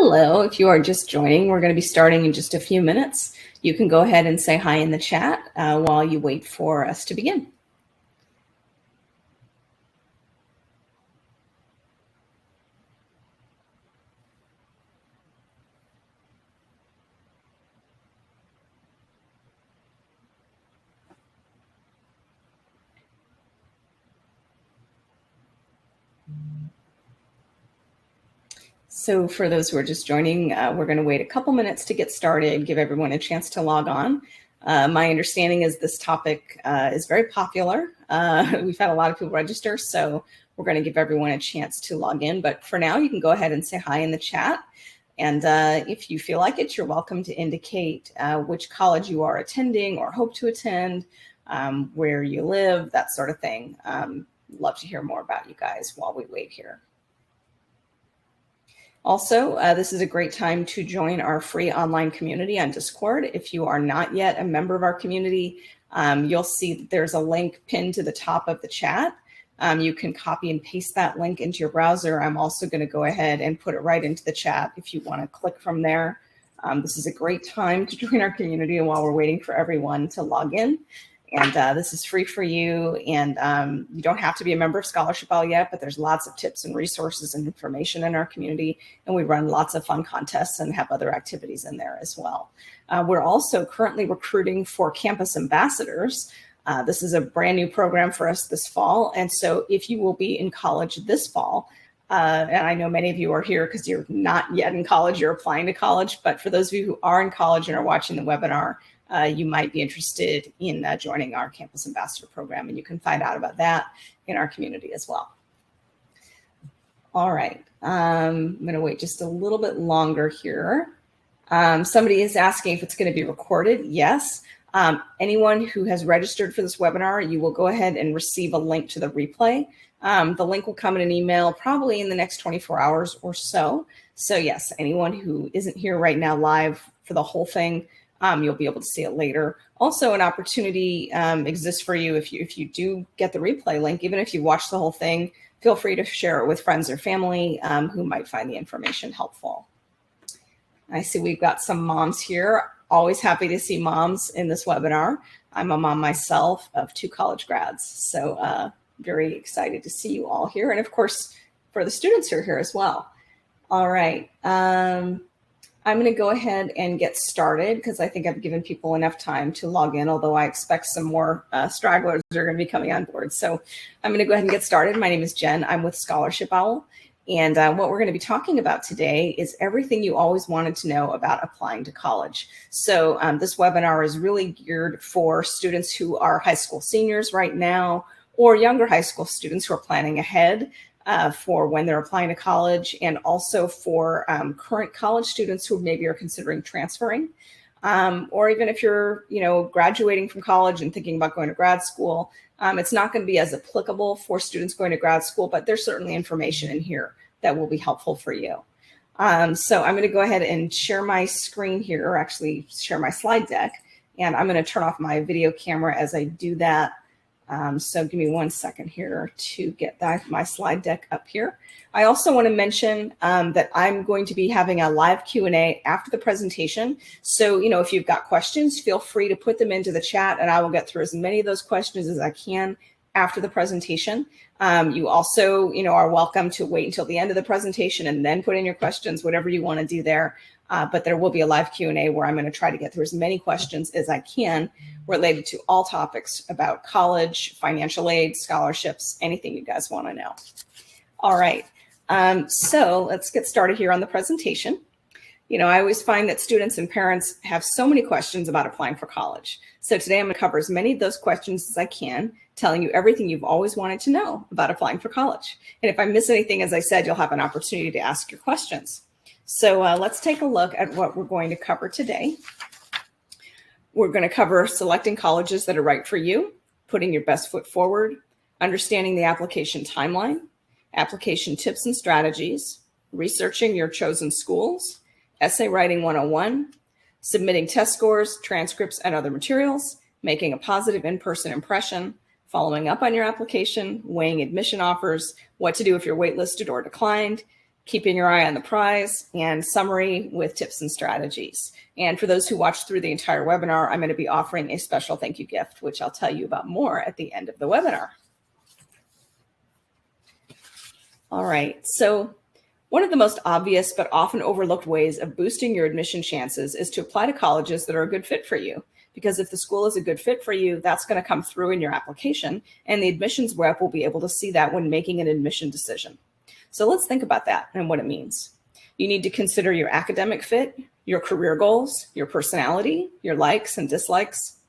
Hello, if you are just joining, we're going to be starting in just a few minutes. You can go ahead and say hi in the chat while you wait for us to begin. So for those who are just joining, we're going to wait a couple minutes to get started, give everyone a chance to log on. My understanding is this topic is very popular. We've had a lot of people register, so we're going to give everyone a chance to log in. But for now, you can go ahead and say hi in the chat. And if you feel like it, you're welcome to indicate which college you are attending or hope to attend, where you live, that sort of thing. Love to hear more about you guys while we wait here. Also, this is a great time to join our free online community on Discord. If you are not yet a member of our community, you'll see that there's a link pinned to the top of the chat. You can copy and paste that link into your browser. I'm also going to go ahead and put it right into the chat if you want to click from there. This is a great time to join our community while we're waiting for everyone to log in. And this is free for you, and you don't have to be a member of Scholarship Owl yet, but there's lots of tips and resources and information in our community, and we run lots of fun contests and have other activities in there as well. We're also currently recruiting for campus ambassadors. This is a brand new program for us this fall, and so if you will be in college this fall, and I know many of you are here because you're not yet in college, you're applying to college, but for those of you who are in college and are watching the webinar, you might be interested in joining our Campus Ambassador program, and you can find out about that in our community as well. All right, I'm going to wait just a little bit longer here. Somebody is asking if it's going to be recorded. Yes. Anyone who has registered for this webinar, you will go ahead and receive a link to the replay. The link will come in an email probably in the next 24 hours or so. So yes, anyone who isn't here right now live for the whole thing, you'll be able to see it later. Also, an opportunity exists for you if you do get the replay link. Even if you watch the whole thing, feel free to share it with friends or family who might find the information helpful. I see we've got some moms here. Always happy to see moms in this webinar. I'm a mom myself of 2 college grads, so very excited to see you all here. And of course, for the students who are here as well. All right. I'm going to go ahead and get started because I think I've given people enough time to log in, although I expect some more stragglers are going to be coming on board. So I'm going to go ahead and get started. My name is Jen. I'm with Scholarship Owl. And what we're going to be talking about today is everything you always wanted to know about applying to college. So this webinar is really geared for students who are high school seniors right now, or younger high school students who are planning ahead for when they're applying to college, and also for current college students who maybe are considering transferring, or even if you're, graduating from college and thinking about going to grad school. It's not going to be as applicable for students going to grad school, but there's certainly information in here that will be helpful for you. So I'm going to go ahead and share my screen here, or actually share my slide deck, and I'm going to turn off my video camera as I do that. So give me 1 second here to get my slide deck up here. I also want to mention that I'm going to be having a live Q&A after the presentation. So, if you've got questions, feel free to put them into the chat, and I will get through as many of those questions as I can after the presentation. You also, are welcome to wait until the end of the presentation and then put in your questions, whatever you want to do there. But there will be a live Q&A where I'm going to try to get through as many questions as I can related to all topics about college, financial aid, scholarships, anything you guys want to know. All right. So let's get started here on the presentation. I always find that students and parents have so many questions about applying for college. So today I'm going to cover as many of those questions as I can, telling you everything you've always wanted to know about applying for college. And if I miss anything, as I said, you'll have an opportunity to ask your questions. So let's take a look at what we're going to cover today. We're going to cover selecting colleges that are right for you, putting your best foot forward, understanding the application timeline, application tips and strategies, researching your chosen schools, essay writing 101, submitting test scores, transcripts, and other materials, making a positive in-person impression, following up on your application, weighing admission offers, what to do if you're waitlisted or declined, keeping your eye on the prize, and summary with tips and strategies. And for those who watched through the entire webinar, I'm going to be offering a special thank you gift, which I'll tell you about more at the end of the webinar. All right, so one of the most obvious but often overlooked ways of boosting your admission chances is to apply to colleges that are a good fit for you. Because if the school is a good fit for you, that's going to come through in your application, and the admissions rep will be able to see that when making an admission decision. So let's think about that and what it means. You need to consider your academic fit, your career goals, your personality, your likes and dislikes.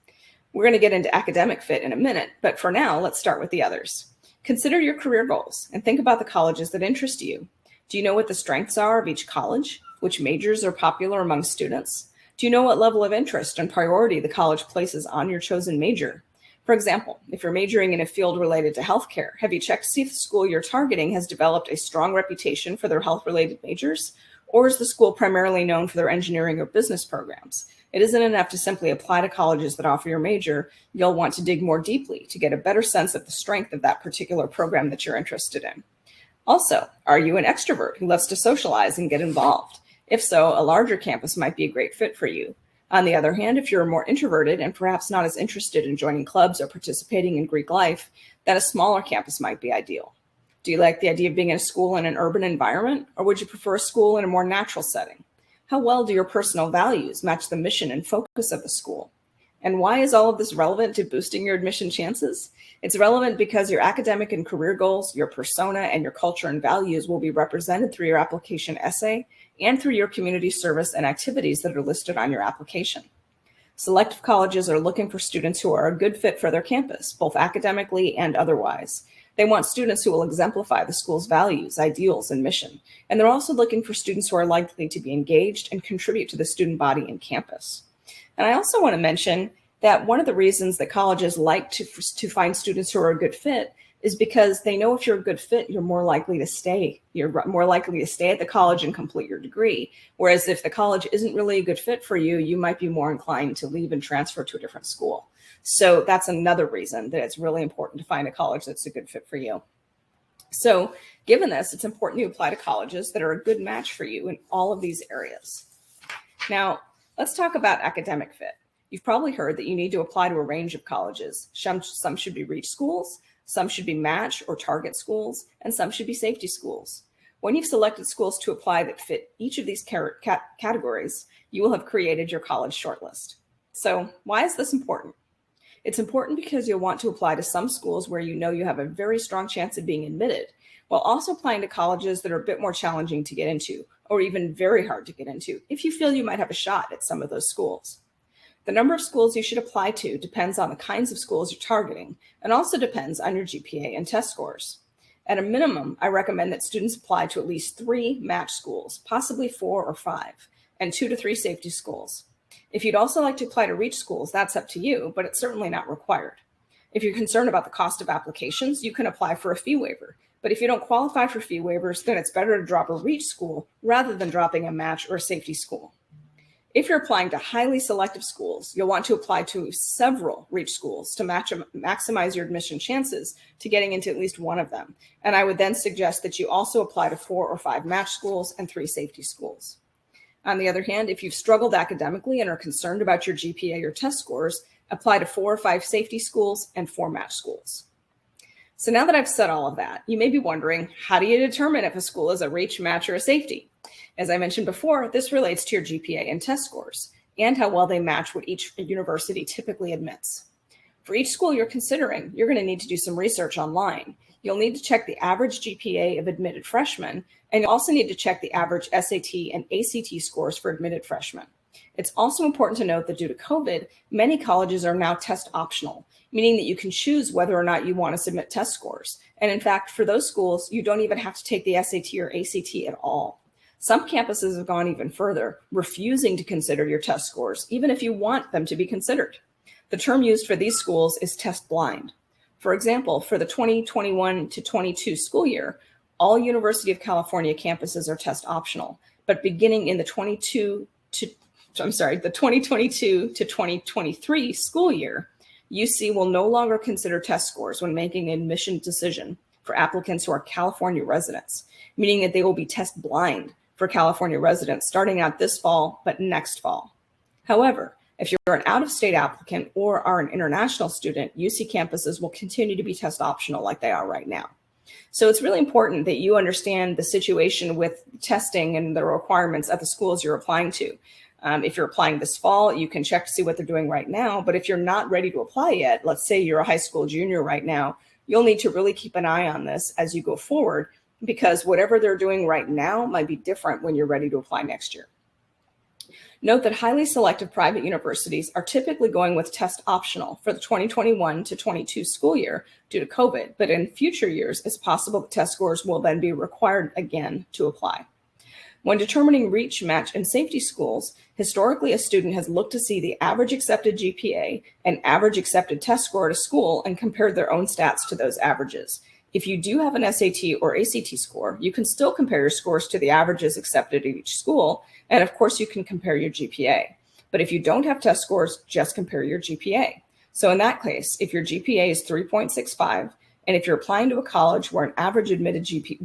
We're going to get into academic fit in a minute, but for now, let's start with the others. Consider your career goals and think about the colleges that interest you. Do you know what the strengths are of each college? Which majors are popular among students? Do you know what level of interest and priority the college places on your chosen major? For example, if you're majoring in a field related to healthcare, have you checked to see if the school you're targeting has developed a strong reputation for their health-related majors? Or is the school primarily known for their engineering or business programs? It isn't enough to simply apply to colleges that offer your major. You'll want to dig more deeply to get a better sense of the strength of that particular program that you're interested in. Also, are you an extrovert who loves to socialize and get involved? If so, a larger campus might be a great fit for you. On the other hand, if you're more introverted and perhaps not as interested in joining clubs or participating in Greek life, then a smaller campus might be ideal. Do you like the idea of being in a school in an urban environment, or would you prefer a school in a more natural setting? How well do your personal values match the mission and focus of the school? And why is all of this relevant to boosting your admission chances? It's relevant because your academic and career goals, your persona, and your culture and values will be represented through your application essay and through your community service and activities that are listed on your application. Selective colleges are looking for students who are a good fit for their campus, both academically and otherwise. They want students who will exemplify the school's values, ideals, and mission. And they're also looking for students who are likely to be engaged and contribute to the student body in campus. And I also want to mention that one of the reasons that colleges like to find students who are a good fit is because they know if you're a good fit, you're more likely to stay. You're more likely to stay at the college and complete your degree. Whereas if the college isn't really a good fit for you, you might be more inclined to leave and transfer to a different school. So that's another reason that it's really important to find a college that's a good fit for you. So given this, it's important you apply to colleges that are a good match for you in all of these areas. Now, let's talk about academic fit. You've probably heard that you need to apply to a range of colleges. Some should be reach schools, some should be match or target schools, and some should be safety schools. When you've selected schools to apply that fit each of these categories, you will have created your college shortlist. So why is this important? It's important because you'll want to apply to some schools where you know you have a very strong chance of being admitted, while also applying to colleges that are a bit more challenging to get into, or even very hard to get into, if you feel you might have a shot at some of those schools. The number of schools you should apply to depends on the kinds of schools you're targeting, and also depends on your GPA and test scores. At a minimum, I recommend that students apply to at least 3 match schools, possibly 4 or 5, and 2 to 3 safety schools. If you'd also like to apply to reach schools, that's up to you, but it's certainly not required. If you're concerned about the cost of applications, you can apply for a fee waiver. But if you don't qualify for fee waivers, then it's better to drop a reach school rather than dropping a match or a safety school. If you're applying to highly selective schools, you'll want to apply to several reach schools to maximize your admission chances to getting into at least one of them. And I would then suggest that you also apply to 4 or 5 match schools and 3 safety schools. On the other hand, if you've struggled academically and are concerned about your GPA or test scores, apply to 4 or 5 safety schools and 4 match schools. So now that I've said all of that, you may be wondering, how do you determine if a school is a reach, match, or a safety? As I mentioned before, this relates to your GPA and test scores, and how well they match what each university typically admits. For each school you're considering, you're going to need to do some research online. You'll need to check the average GPA of admitted freshmen, and you'll also need to check the average SAT and ACT scores for admitted freshmen. It's also important to note that due to COVID, many colleges are now test optional, meaning that you can choose whether or not you want to submit test scores. And in fact, for those schools, you don't even have to take the SAT or ACT at all. Some campuses have gone even further, refusing to consider your test scores, even if you want them to be considered. The term used for these schools is test blind. For example, for the 2021 to 22 school year, all University of California campuses are test optional, but beginning in the 2022 to 2023 school year, UC will no longer consider test scores when making an admission decision for applicants who are California residents, meaning that they will be test blind for California residents starting out this fall, but next fall. However, if you're an out-of-state applicant or are an international student, UC campuses will continue to be test optional like they are right now. So it's really important that you understand the situation with testing and the requirements at the schools you're applying to. If you're applying this fall, you can check to see what they're doing right now. But if you're not ready to apply yet, let's say you're a high school junior right now, you'll need to really keep an eye on this as you go forward, because whatever they're doing right now might be different when you're ready to apply next year. Note that highly selective private universities are typically going with test optional for the 2021 to 22 school year due to COVID, but in future years, it's possible that test scores will then be required again to apply. When determining reach, match, and safety schools, historically a student has looked to see the average accepted GPA and average accepted test score at a school and compared their own stats to those averages. If you do have an SAT or ACT score, you can still compare your scores to the averages accepted at each school, and of course you can compare your GPA. But if you don't have test scores, just compare your GPA. So in that case, if your GPA is 3.65, and if you're applying to a college where an average admitted GPA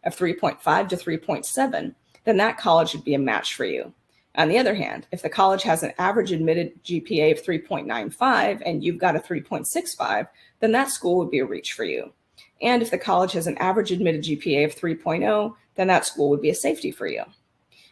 of 3.5 to 3.7, then that college would be a match for you. On the other hand, if the college has an average admitted GPA of 3.95 and you've got a 3.65, then that school would be a reach for you. And if the college has an average admitted GPA of 3.0, then that school would be a safety for you.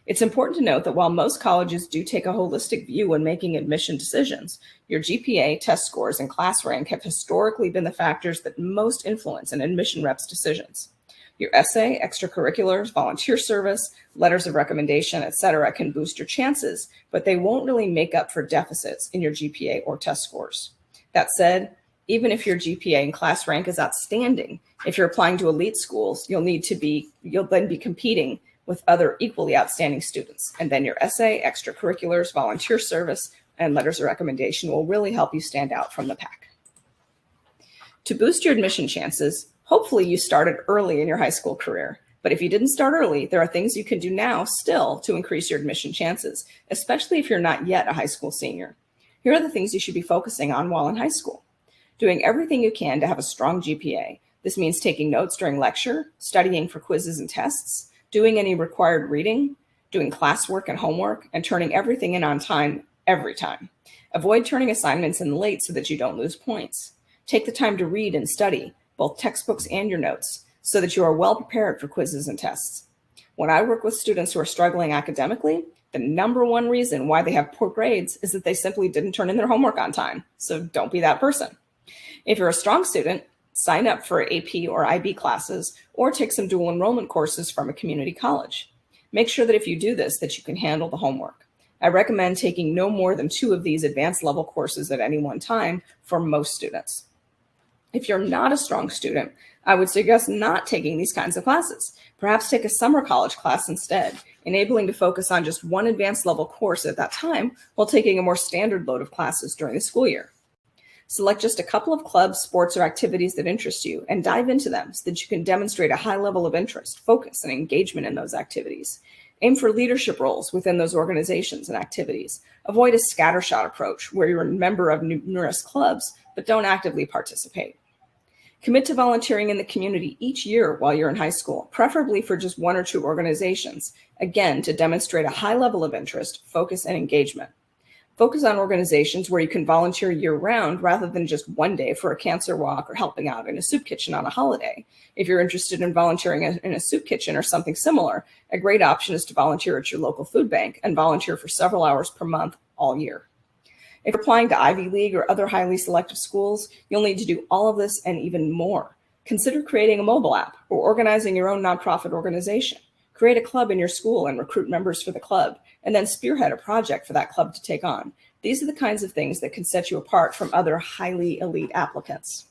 It's important to note that while most colleges do take a holistic view when making admission decisions, your GPA, test scores, and class rank have historically been the factors that most influence an admission rep's decisions. Your essay, extracurriculars, volunteer service, letters of recommendation, etc. can boost your chances, but they won't really make up for deficits in your GPA or test scores. That said, even if your GPA and class rank is outstanding, if you're applying to elite schools, you'll then be competing with other equally outstanding students. And then your essay, extracurriculars, volunteer service, and letters of recommendation will really help you stand out from the pack. To boost your admission chances, hopefully you started early in your high school career. But if you didn't start early, there are things you can do now still to increase your admission chances, especially if you're not yet a high school senior. Here are the things you should be focusing on while in high school. Doing everything you can to have a strong GPA. This means taking notes during lecture, studying for quizzes and tests, doing any required reading, doing classwork and homework, and turning everything in on time every time. Avoid turning assignments in late so that you don't lose points. Take the time to read and study, both textbooks and your notes, so that you are well prepared for quizzes and tests. When I work with students who are struggling academically, the number one reason why they have poor grades is that they simply didn't turn in their homework on time. So don't be that person. If you're a strong student, sign up for AP or IB classes or take some dual enrollment courses from a community college. Make sure that if you do this, that you can handle the homework. I recommend taking no more than 2 of these advanced level courses at any one time for most students. If you're not a strong student, I would suggest not taking these kinds of classes. Perhaps take a summer college class instead, enabling to focus on just one advanced level course at that time while taking a more standard load of classes during the school year. Select just a couple of clubs, sports, or activities that interest you and dive into them so that you can demonstrate a high level of interest, focus, and engagement in those activities. Aim for leadership roles within those organizations and activities. Avoid a scattershot approach where you're a member of numerous clubs but don't actively participate. Commit to volunteering in the community each year while you're in high school, preferably for just 1 or 2 organizations, again, to demonstrate a high level of interest, focus, and engagement. Focus on organizations where you can volunteer year-round rather than just one day for a cancer walk or helping out in a soup kitchen on a holiday. If you're interested in volunteering in a soup kitchen or something similar, a great option is to volunteer at your local food bank and volunteer for several hours per month all year. If you're applying to Ivy League or other highly selective schools, you'll need to do all of this and even more. Consider creating a mobile app or organizing your own nonprofit organization. Create a club in your school and recruit members for the club, and then spearhead a project for that club to take on. These are the kinds of things that can set you apart from other highly elite applicants.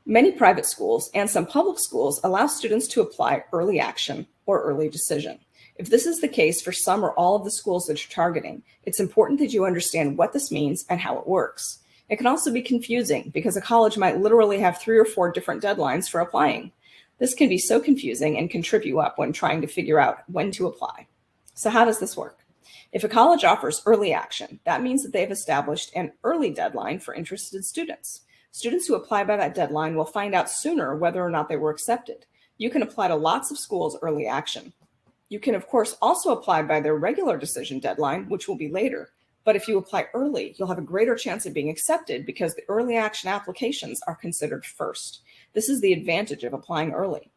Many private schools and some public schools allow students to apply early action or early decision. If this is the case for some or all of the schools that you're targeting, it's important that you understand what this means and how it works. It can also be confusing because a college might literally have 3 or 4 different deadlines for applying. This can be so confusing and can trip you up when trying to figure out when to apply. So how does this work? If a college offers early action, that means that they've established an early deadline for interested students. Students who apply by that deadline will find out sooner whether or not they were accepted. You can apply to lots of schools early action. You can, of course, also apply by their regular decision deadline, which will be later. But if you apply early, you'll have a greater chance of being accepted because the early action applications are considered first. This is the advantage of applying early.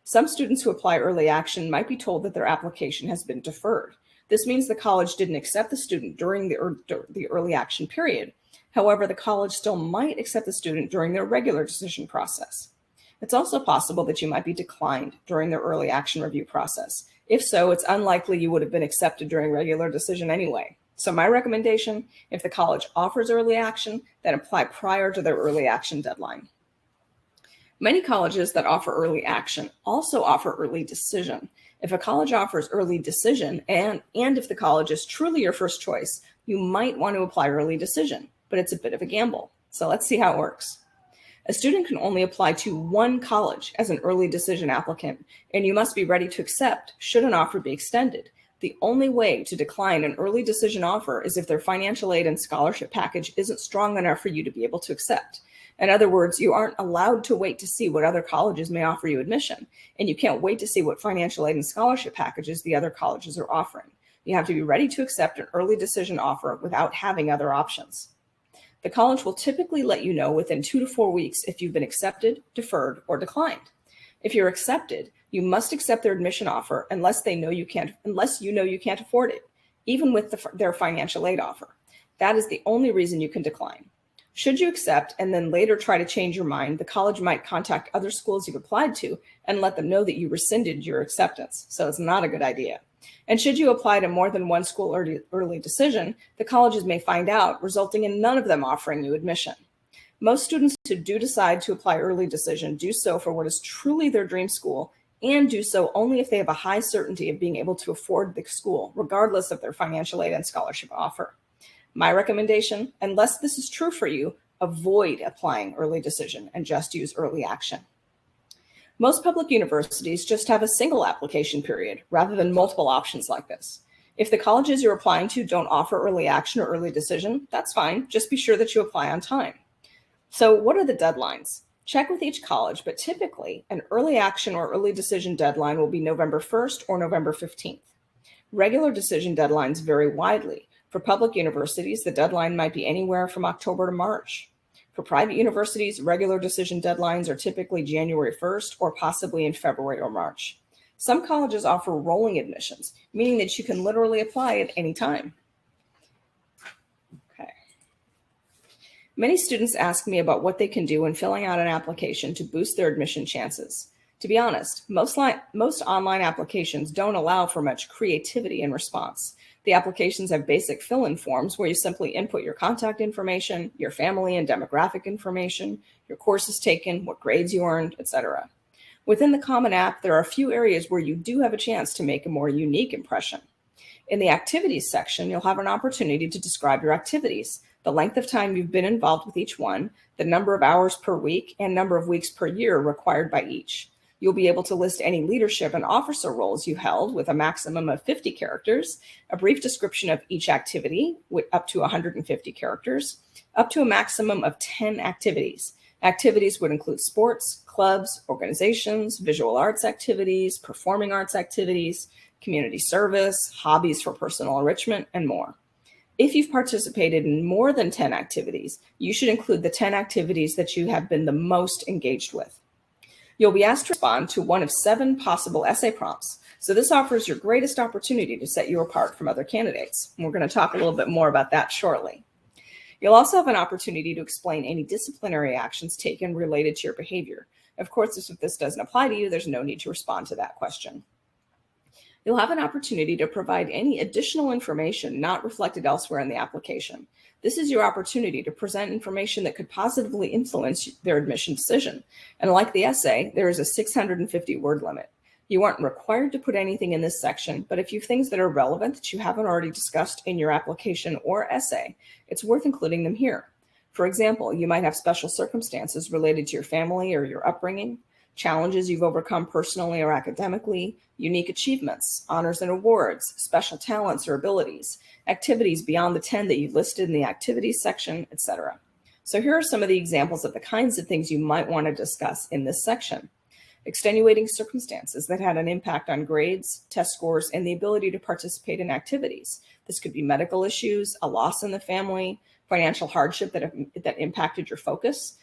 Some students who apply early action might be told that their application has been deferred. This means the college didn't accept the student during the early action period. However, the college still might accept the student during their regular decision process. It's also possible that you might be declined during the early action review process. If so, it's unlikely you would have been accepted during regular decision anyway. So my recommendation, if the college offers early action, then apply prior to their early action deadline. Many colleges that offer early action also offer early decision. If a college offers early decision, and if the college is truly your first choice, you might want to apply early decision, but it's a bit of a gamble. So let's see how it works. A student can only apply to one college as an early decision applicant, and you must be ready to accept should an offer be extended. The only way to decline an early decision offer is if their financial aid and scholarship package isn't strong enough for you to be able to accept. In other words, you aren't allowed to wait to see what other colleges may offer you admission, and you can't wait to see what financial aid and scholarship packages the other colleges are offering. You have to be ready to accept an early decision offer without having other options. The college will typically let you know within 2 to 4 weeks if you've been accepted, deferred, or declined. If you're accepted, you must accept their admission offer unless you know you can't afford it, even with their financial aid offer. That is the only reason you can decline. Should you accept and then later try to change your mind, the college might contact other schools you've applied to and let them know that you rescinded your acceptance. So it's not a good idea. And should you apply to more than one school early decision, the colleges may find out, resulting in none of them offering you admission. Most students who do decide to apply early decision do so for what is truly their dream school, and do so only if they have a high certainty of being able to afford the school, regardless of their financial aid and scholarship offer. My recommendation, unless this is true for you, avoid applying early decision and just use early action. Most public universities just have a single application period rather than multiple options like this. If the colleges you're applying to don't offer early action or early decision, that's fine. Just be sure that you apply on time. So what are the deadlines? Check with each college, but typically an early action or early decision deadline will be November 1st or November 15th. Regular decision deadlines vary widely. For public universities, the deadline might be anywhere from October to March. For private universities, regular decision deadlines are typically January 1st or possibly in February or March. Some colleges offer rolling admissions, meaning that you can literally apply at any time. Okay. Many students ask me about what they can do when filling out an application to boost their admission chances. To be honest, most online applications don't allow for much creativity in response. The applications have basic fill-in forms where you simply input your contact information, your family and demographic information, your courses taken, what grades you earned, etc. Within the Common App, there are a few areas where you do have a chance to make a more unique impression. In the activities section, you'll have an opportunity to describe your activities, the length of time you've been involved with each one, the number of hours per week, and number of weeks per year required by each. You'll be able to list any leadership and officer roles you held with a maximum of 50 characters, a brief description of each activity with up to 150 characters, up to a maximum of 10 activities. Activities would include sports, clubs, organizations, visual arts activities, performing arts activities, community service, hobbies for personal enrichment, and more. If you've participated in more than 10 activities, you should include the 10 activities that you have been the most engaged with. You'll be asked to respond to one of 7 possible essay prompts. So this offers your greatest opportunity to set you apart from other candidates. And we're going to talk a little bit more about that shortly. You'll also have an opportunity to explain any disciplinary actions taken related to your behavior. Of course, if this doesn't apply to you, there's no need to respond to that question. You'll have an opportunity to provide any additional information not reflected elsewhere in the application. This is your opportunity to present information that could positively influence their admission decision. And like the essay, there is a 650-word limit. You aren't required to put anything in this section, but if you have things that are relevant that you haven't already discussed in your application or essay, it's worth including them here. For example, you might have special circumstances related to your family or your upbringing, challenges you've overcome personally or academically, unique achievements, honors and awards, special talents or abilities, activities beyond the 10 that you listed in the activities section, etc. So here are some of the examples of the kinds of things you might want to discuss in this section. Extenuating circumstances that had an impact on grades, test scores, and the ability to participate in activities. This could be medical issues, a loss in the family, financial hardship that impacted your focus,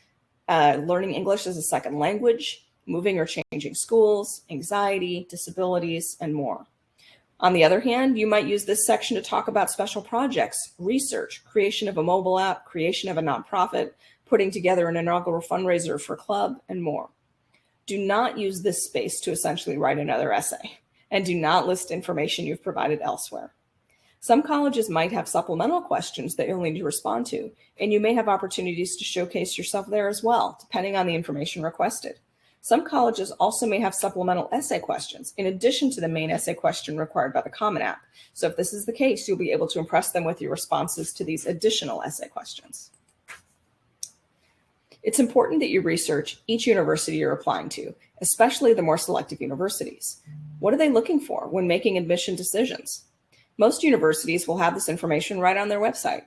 learning English as a second language, moving or changing schools, anxiety, disabilities, and more. On the other hand, you might use this section to talk about special projects, research, creation of a mobile app, creation of a nonprofit, putting together an inaugural fundraiser for a club, and more. Do not use this space to essentially write another essay, and do not list information you've provided elsewhere. Some colleges might have supplemental questions that you'll need to respond to, and you may have opportunities to showcase yourself there as well, depending on the information requested. Some colleges also may have supplemental essay questions in addition to the main essay question required by the Common App. So if this is the case, you'll be able to impress them with your responses to these additional essay questions. It's important that you research each university you're applying to, especially the more selective universities. What are they looking for when making admission decisions? Most universities will have this information right on their website.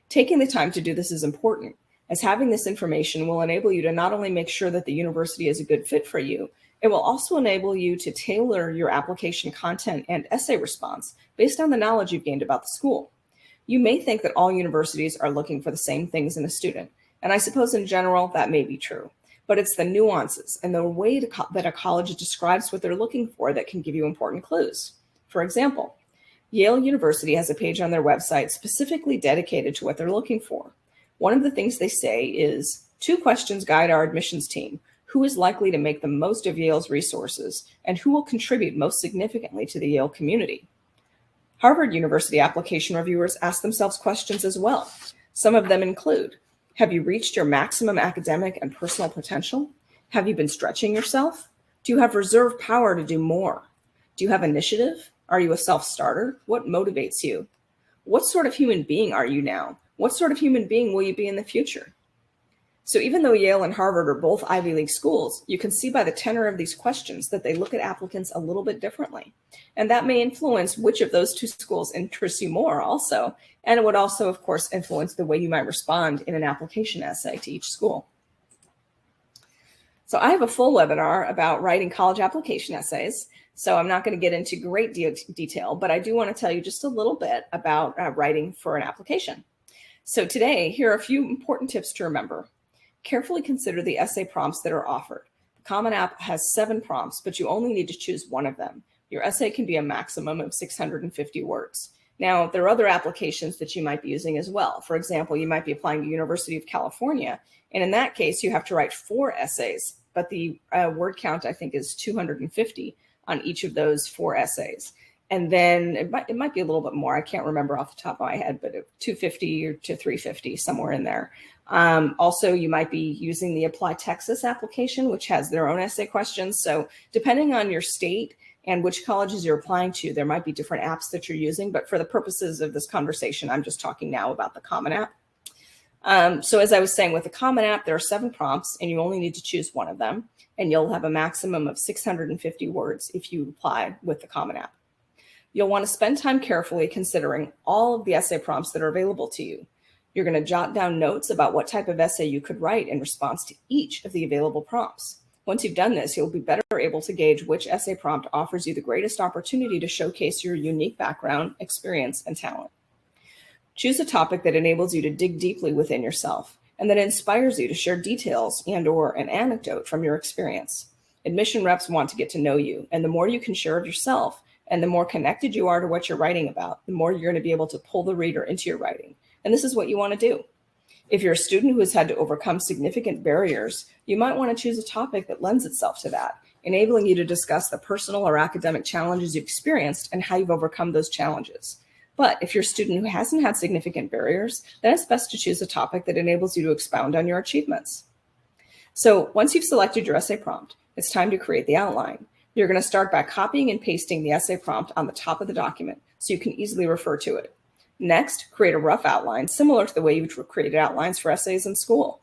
Taking the time to do this is important, as having this information will enable you to not only make sure that the university is a good fit for you, it will also enable you to tailor your application content and essay response based on the knowledge you've gained about the school. You may think that all universities are looking for the same things in a student, and I suppose in general that may be true, but it's the nuances and the way that a college describes what they're looking for that can give you important clues. For example, Yale University has a page on their website specifically dedicated to what they're looking for. One of the things they say is, 2 questions guide our admissions team: who is likely to make the most of Yale's resources, and who will contribute most significantly to the Yale community? Harvard University application reviewers ask themselves questions as well. Some of them include, have you reached your maximum academic and personal potential? Have you been stretching yourself? Do you have reserve power to do more? Do you have initiative? Are you a self-starter? What motivates you? What sort of human being are you now? What sort of human being will you be in the future? So even though Yale and Harvard are both Ivy League schools, you can see by the tenor of these questions that they look at applicants a little bit differently. And that may influence which of those 2 schools interests you more also. And it would also, of course, influence the way you might respond in an application essay to each school. So I have a full webinar about writing college application essays. So I'm not going to get into great detail, but I do want to tell you just a little bit about writing for an application. So today, here are a few important tips to remember. Carefully consider the essay prompts that are offered. The Common App has 7 prompts, but you only need to choose one of them. Your essay can be a maximum of 650 words. Now, there are other applications that you might be using as well. For example, you might be applying to University of California, and in that case, you have to write 4 essays, but the word count, I think, is 250 on each of those 4 essays. And then it might be a little bit more. I can't remember off the top of my head, but 250 or to 350, somewhere in there. Also, you might be using the Apply Texas application, which has their own essay questions. So depending on your state and which colleges you're applying to, there might be different apps that you're using. But for the purposes of this conversation, I'm just talking now about the Common App. So as I was saying, with the Common App, there are 7 prompts, and you only need to choose one of them. And you'll have a maximum of 650 words if you apply with the Common App. You'll want to spend time carefully considering all of the essay prompts that are available to you. You're going to jot down notes about what type of essay you could write in response to each of the available prompts. Once you've done this, you'll be better able to gauge which essay prompt offers you the greatest opportunity to showcase your unique background, experience, and talent. Choose a topic that enables you to dig deeply within yourself and that inspires you to share details and/or an anecdote from your experience. Admission reps want to get to know you, and the more you can share of yourself and the more connected you are to what you're writing about, the more you're going to be able to pull the reader into your writing. And this is what you want to do. If you're a student who has had to overcome significant barriers, you might want to choose a topic that lends itself to that, enabling you to discuss the personal or academic challenges you've experienced and how you've overcome those challenges. But if you're a student who hasn't had significant barriers, then it's best to choose a topic that enables you to expound on your achievements. So once you've selected your essay prompt, it's time to create the outline. You're going to start by copying and pasting the essay prompt on the top of the document so you can easily refer to it. Next, create a rough outline similar to the way you've created outlines for essays in school.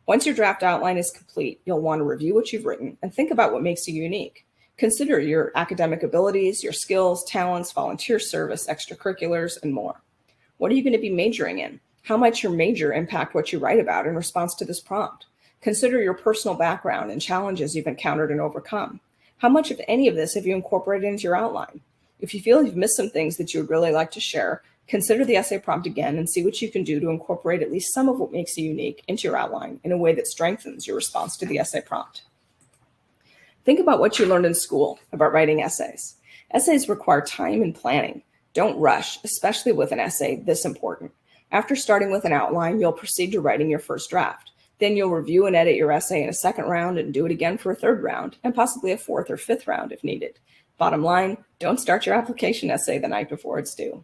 Once your draft outline is complete, you'll want to review what you've written and think about what makes you unique. Consider your academic abilities, your skills, talents, volunteer service, extracurriculars, and more. What are you going to be majoring in? How might your major impact what you write about in response to this prompt? Consider your personal background and challenges you've encountered and overcome. How much of any of this have you incorporated into your outline? If you feel you've missed some things that you would really like to share, consider the essay prompt again and see what you can do to incorporate at least some of what makes you unique into your outline in a way that strengthens your response to the essay prompt. Think about what you learned in school about writing essays. Essays require time and planning. Don't rush, especially with an essay this important. After starting with an outline, you'll proceed to writing your first draft. Then you'll review and edit your essay in a second round and do it again for a third round, and possibly a fourth or fifth round if needed. Bottom line, don't start your application essay the night before it's due.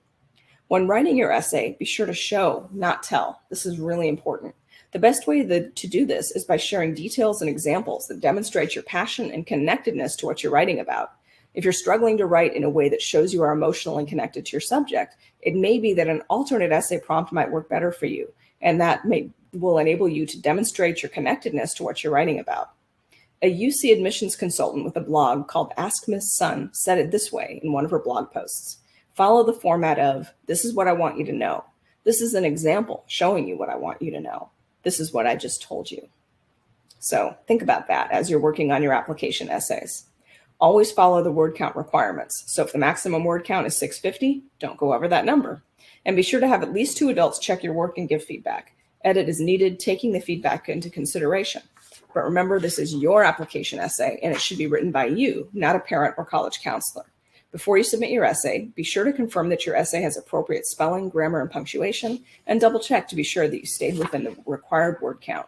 When writing your essay, be sure to show, not tell. This is really important. The best way to do this is by sharing details and examples that demonstrate your passion and connectedness to what you're writing about. If you're struggling to write in a way that shows you are emotionally connected to your subject, it may be that an alternate essay prompt might work better for you, and that will enable you to demonstrate your connectedness to what you're writing about. A UC admissions consultant with a blog called Ask Miss Sun said it this way in one of her blog posts. Follow the format of, this is what I want you to know. This is an example showing you what I want you to know. This is what I just told you. So think about that as you're working on your application essays. Always follow the word count requirements. So if the maximum word count is 650, don't go over that number. And be sure to have at least 2 adults check your work and give feedback. Edit as needed, taking the feedback into consideration. But remember, this is your application essay, and it should be written by you, not a parent or college counselor. Before you submit your essay, be sure to confirm that your essay has appropriate spelling, grammar, and punctuation, and double check to be sure that you stayed within the required word count.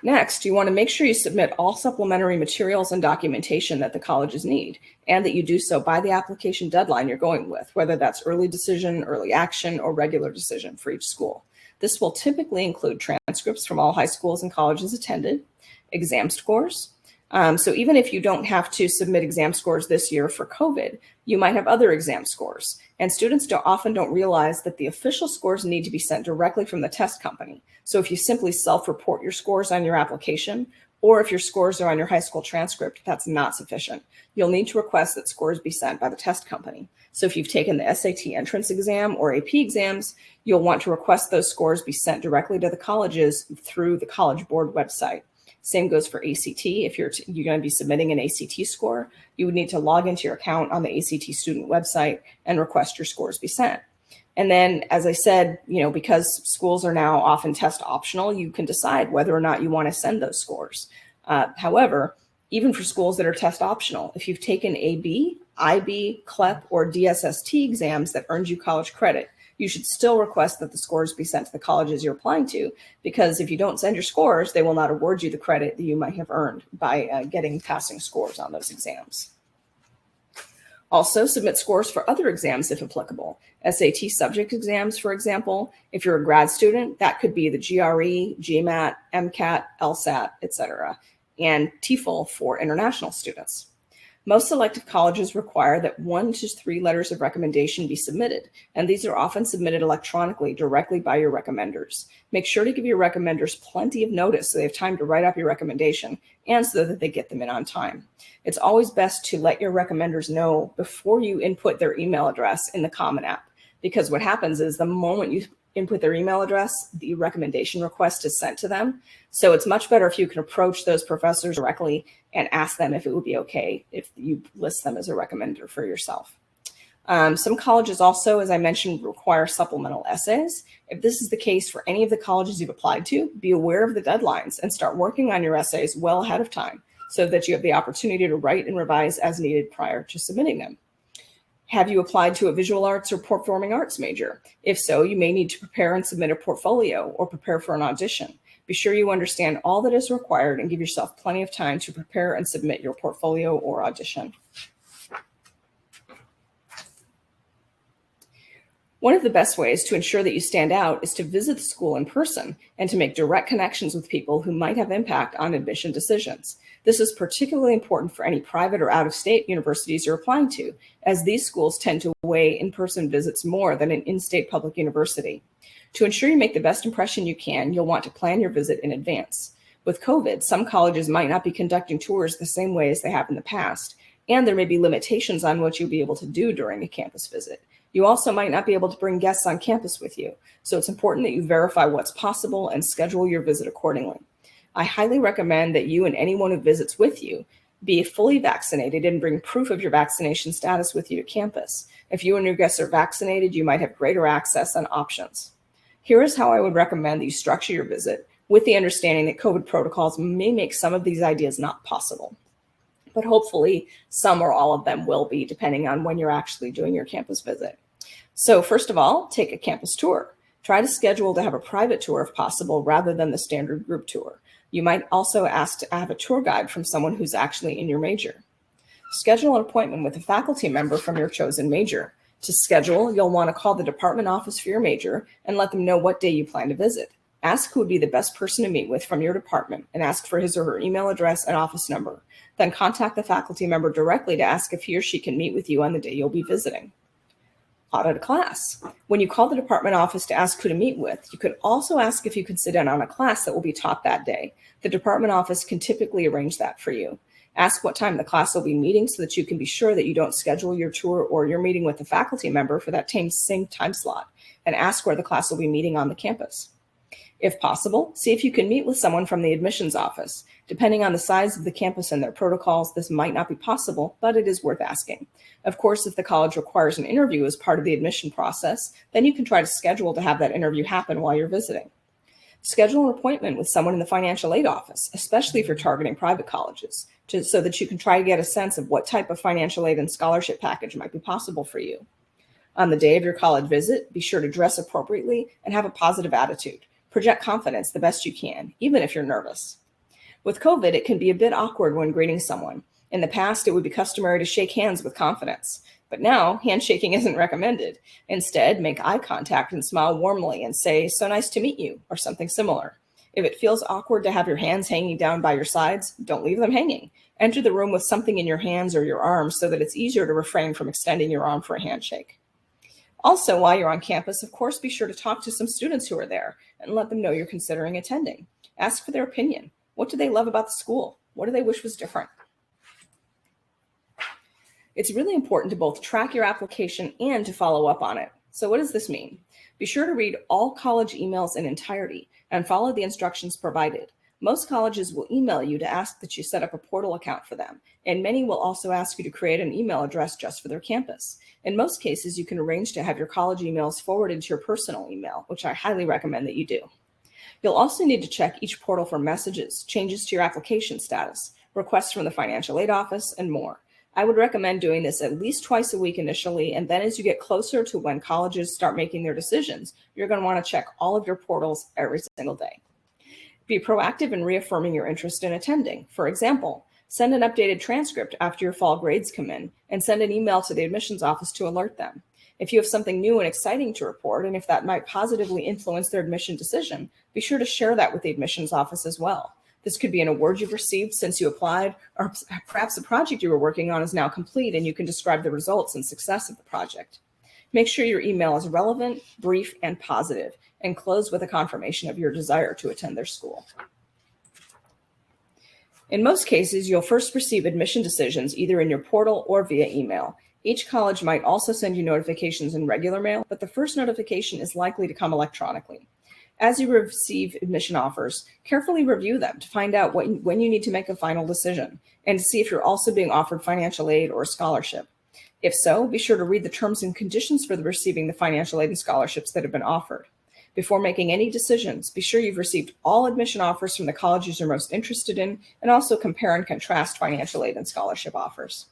Next, you want to make sure you submit all supplementary materials and documentation that the colleges need, and that you do so by the application deadline you're going with, whether that's early decision, early action, or regular decision for each school. This will typically include transcripts from all high schools and colleges attended, exam scores. So even if you don't have to submit exam scores this year for COVID, you might have other exam scores. And students often don't realize that the official scores need to be sent directly from the test company. So if you simply self-report your scores on your application, or if your scores are on your high school transcript, that's not sufficient. You'll need to request that scores be sent by the test company. So if you've taken the SAT entrance exam or AP exams, you'll want to request those scores be sent directly to the colleges through the College Board website. Same goes for ACT. If you're going to be submitting an ACT score, you would need to log into your account on the ACT student website and request your scores be sent. And then, as I said, because schools are now often test optional, you can decide whether or not you want to send those scores. However, even for schools that are test optional, if you've taken AB, IB, CLEP, or DSST exams that earned you college credit, you should still request that the scores be sent to the colleges you're applying to, because if you don't send your scores, they will not award you the credit that you might have earned by getting passing scores on those exams. Also, submit scores for other exams if applicable. SAT subject exams, for example. If you're a grad student, that could be the GRE, GMAT, MCAT, LSAT, etc., and TEFL for international students. Most selective colleges require that 1 to 3 letters of recommendation be submitted, and these are often submitted electronically directly by your recommenders. Make sure to give your recommenders plenty of notice so they have time to write up your recommendation and so that they get them in on time. It's always best to let your recommenders know before you input their email address in the Common App, because what happens is the moment you input their email address, the recommendation request is sent to them. So it's much better if you can approach those professors directly and ask them if it would be okay if you list them as a recommender for yourself. Some colleges also, as I mentioned, require supplemental essays. If this is the case for any of the colleges you've applied to, be aware of the deadlines and start working on your essays well ahead of time so that you have the opportunity to write and revise as needed prior to submitting them. Have you applied to a visual arts or performing arts major? If so, you may need to prepare and submit a portfolio or prepare for an audition. Be sure you understand all that is required and give yourself plenty of time to prepare and submit your portfolio or audition. One of the best ways to ensure that you stand out is to visit the school in person and to make direct connections with people who might have impact on admission decisions. This is particularly important for any private or out-of-state universities you're applying to, as these schools tend to weigh in-person visits more than an in-state public university. To ensure you make the best impression you can, you'll want to plan your visit in advance. With COVID, some colleges might not be conducting tours the same way as they have in the past, and there may be limitations on what you'll be able to do during a campus visit. You also might not be able to bring guests on campus with you, so it's important that you verify what's possible and schedule your visit accordingly. I highly recommend that you and anyone who visits with you be fully vaccinated and bring proof of your vaccination status with you to campus. If you and your guests are vaccinated, you might have greater access and options. Here is how I would recommend that you structure your visit, with the understanding that COVID protocols may make some of these ideas not possible. But hopefully some or all of them will be, depending on when you're actually doing your campus visit. So first of all, take a campus tour. Try to schedule to have a private tour if possible, rather than the standard group tour. You might also ask to have a tour guide from someone who's actually in your major. Schedule an appointment with a faculty member from your chosen major. To schedule, you'll want to call the department office for your major and let them know what day you plan to visit. Ask who would be the best person to meet with from your department and ask for his or her email address and office number. Then contact the faculty member directly to ask if he or she can meet with you on the day you'll be visiting. Audit a class. When you call the department office to ask who to meet with, you could also ask if you can sit in on a class that will be taught that day. The department office can typically arrange that for you. Ask what time the class will be meeting so that you can be sure that you don't schedule your tour or your meeting with the faculty member for that same time slot, and ask where the class will be meeting on the campus. If possible, see if you can meet with someone from the admissions office. Depending on the size of the campus and their protocols, this might not be possible, but it is worth asking. Of course, if the college requires an interview as part of the admission process, then you can try to schedule to have that interview happen while you're visiting. Schedule an appointment with someone in the financial aid office, especially if you're targeting private colleges, so that you can try to get a sense of what type of financial aid and scholarship package might be possible for you. On the day of your college visit, be sure to dress appropriately and have a positive attitude. Project confidence the best you can, even if you're nervous. With COVID, it can be a bit awkward when greeting someone. In the past, it would be customary to shake hands with confidence, but now handshaking isn't recommended. Instead, make eye contact and smile warmly and say, "So nice to meet you," or something similar. If it feels awkward to have your hands hanging down by your sides, don't leave them hanging. Enter the room with something in your hands or your arms so that it's easier to refrain from extending your arm for a handshake. Also, while you're on campus, of course, be sure to talk to some students who are there and let them know you're considering attending. Ask for their opinion. What do they love about the school? What do they wish was different? It's really important to both track your application and to follow up on it. So what does this mean? Be sure to read all college emails in entirety and follow the instructions provided. Most colleges will email you to ask that you set up a portal account for them, and many will also ask you to create an email address just for their campus. In most cases, you can arrange to have your college emails forwarded to your personal email, which I highly recommend that you do. You'll also need to check each portal for messages, changes to your application status, requests from the financial aid office, and more. I would recommend doing this at least twice a week initially, and then as you get closer to when colleges start making their decisions, you're going to want to check all of your portals every single day. Be proactive in reaffirming your interest in attending. For example, send an updated transcript after your fall grades come in, and send an email to the admissions office to alert them. If you have something new and exciting to report, and if that might positively influence their admission decision, be sure to share that with the admissions office as well. This could be an award you've received since you applied, or perhaps the project you were working on is now complete and you can describe the results and success of the project. Make sure your email is relevant, brief, and positive, and close with a confirmation of your desire to attend their school. In most cases, you'll first receive admission decisions either in your portal or via email. Each college might also send you notifications in regular mail, but the first notification is likely to come electronically. As you receive admission offers, carefully review them to find out when you need to make a final decision and to see if you're also being offered financial aid or scholarship. If so, be sure to read the terms and conditions for receiving the financial aid and scholarships that have been offered. Before making any decisions, be sure you've received all admission offers from the colleges you're most interested in, and also compare and contrast financial aid and scholarship offers.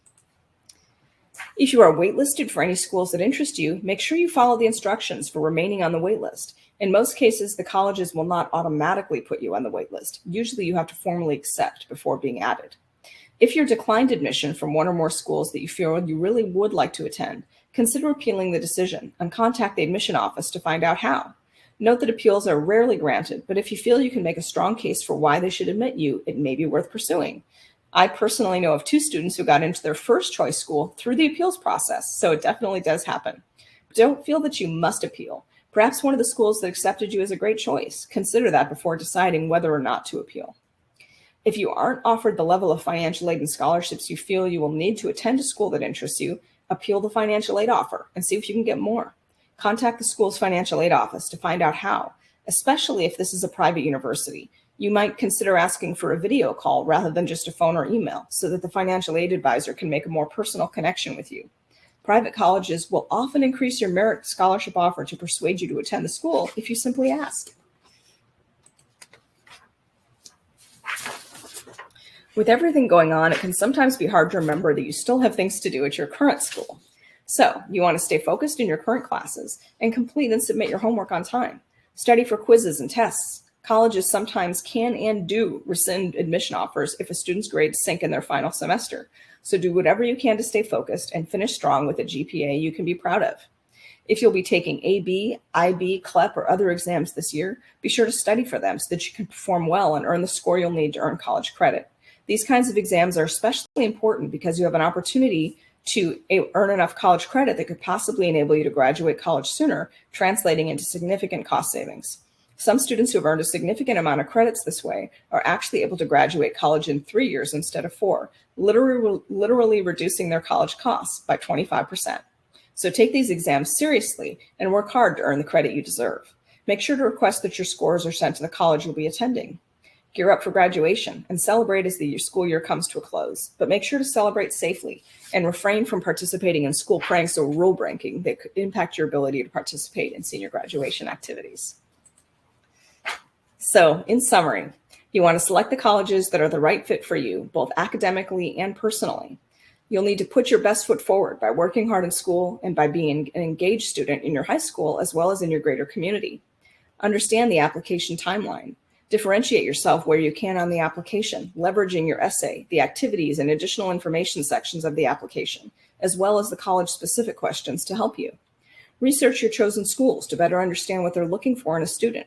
If you are waitlisted for any schools that interest you, make sure you follow the instructions for remaining on the waitlist. In most cases, the colleges will not automatically put you on the waitlist. Usually you have to formally accept before being added. If you're declined admission from one or more schools that you feel you really would like to attend, consider appealing the decision and contact the admission office to find out how. Note that appeals are rarely granted, but if you feel you can make a strong case for why they should admit you, it may be worth pursuing. I personally know of 2 students who got into their first choice school through the appeals process, so it definitely does happen. But don't feel that you must appeal. Perhaps one of the schools that accepted you is a great choice. Consider that before deciding whether or not to appeal. If you aren't offered the level of financial aid and scholarships you feel you will need to attend a school that interests you, Appeal the financial aid offer and see if you can get more. Contact the school's financial aid office to find out how, especially if this is a private university. You might consider asking for a video call rather than just a phone or email so that the financial aid advisor can make a more personal connection with you. Private colleges will often increase your merit scholarship offer to persuade you to attend the school if you simply ask. With everything going on, it can sometimes be hard to remember that you still have things to do at your current school. So you want to stay focused in your current classes and complete and submit your homework on time. Study for quizzes and tests. Colleges sometimes can and do rescind admission offers if a student's grades sink in their final semester. So do whatever you can to stay focused and finish strong with a GPA you can be proud of. If you'll be taking AB, IB, CLEP, or other exams this year, be sure to study for them so that you can perform well and earn the score you'll need to earn college credit. These kinds of exams are especially important because you have an opportunity to earn enough college credit that could possibly enable you to graduate college sooner, translating into significant cost savings. Some students who have earned a significant amount of credits this way are actually able to graduate college in 3 years instead of 4, literally reducing their college costs by 25%. So take these exams seriously and work hard to earn the credit you deserve. Make sure to request that your scores are sent to the college you'll be attending. Gear up for graduation and celebrate as the school year comes to a close, but make sure to celebrate safely and refrain from participating in school pranks or rule breaking that could impact your ability to participate in senior graduation activities. So, in summary, you want to select the colleges that are the right fit for you, both academically and personally. You'll need to put your best foot forward by working hard in school and by being an engaged student in your high school as well as in your greater community. Understand the application timeline. Differentiate yourself where you can on the application, leveraging your essay, the activities and additional information sections of the application, as well as the college-specific questions to help you. Research your chosen schools to better understand what they're looking for in a student.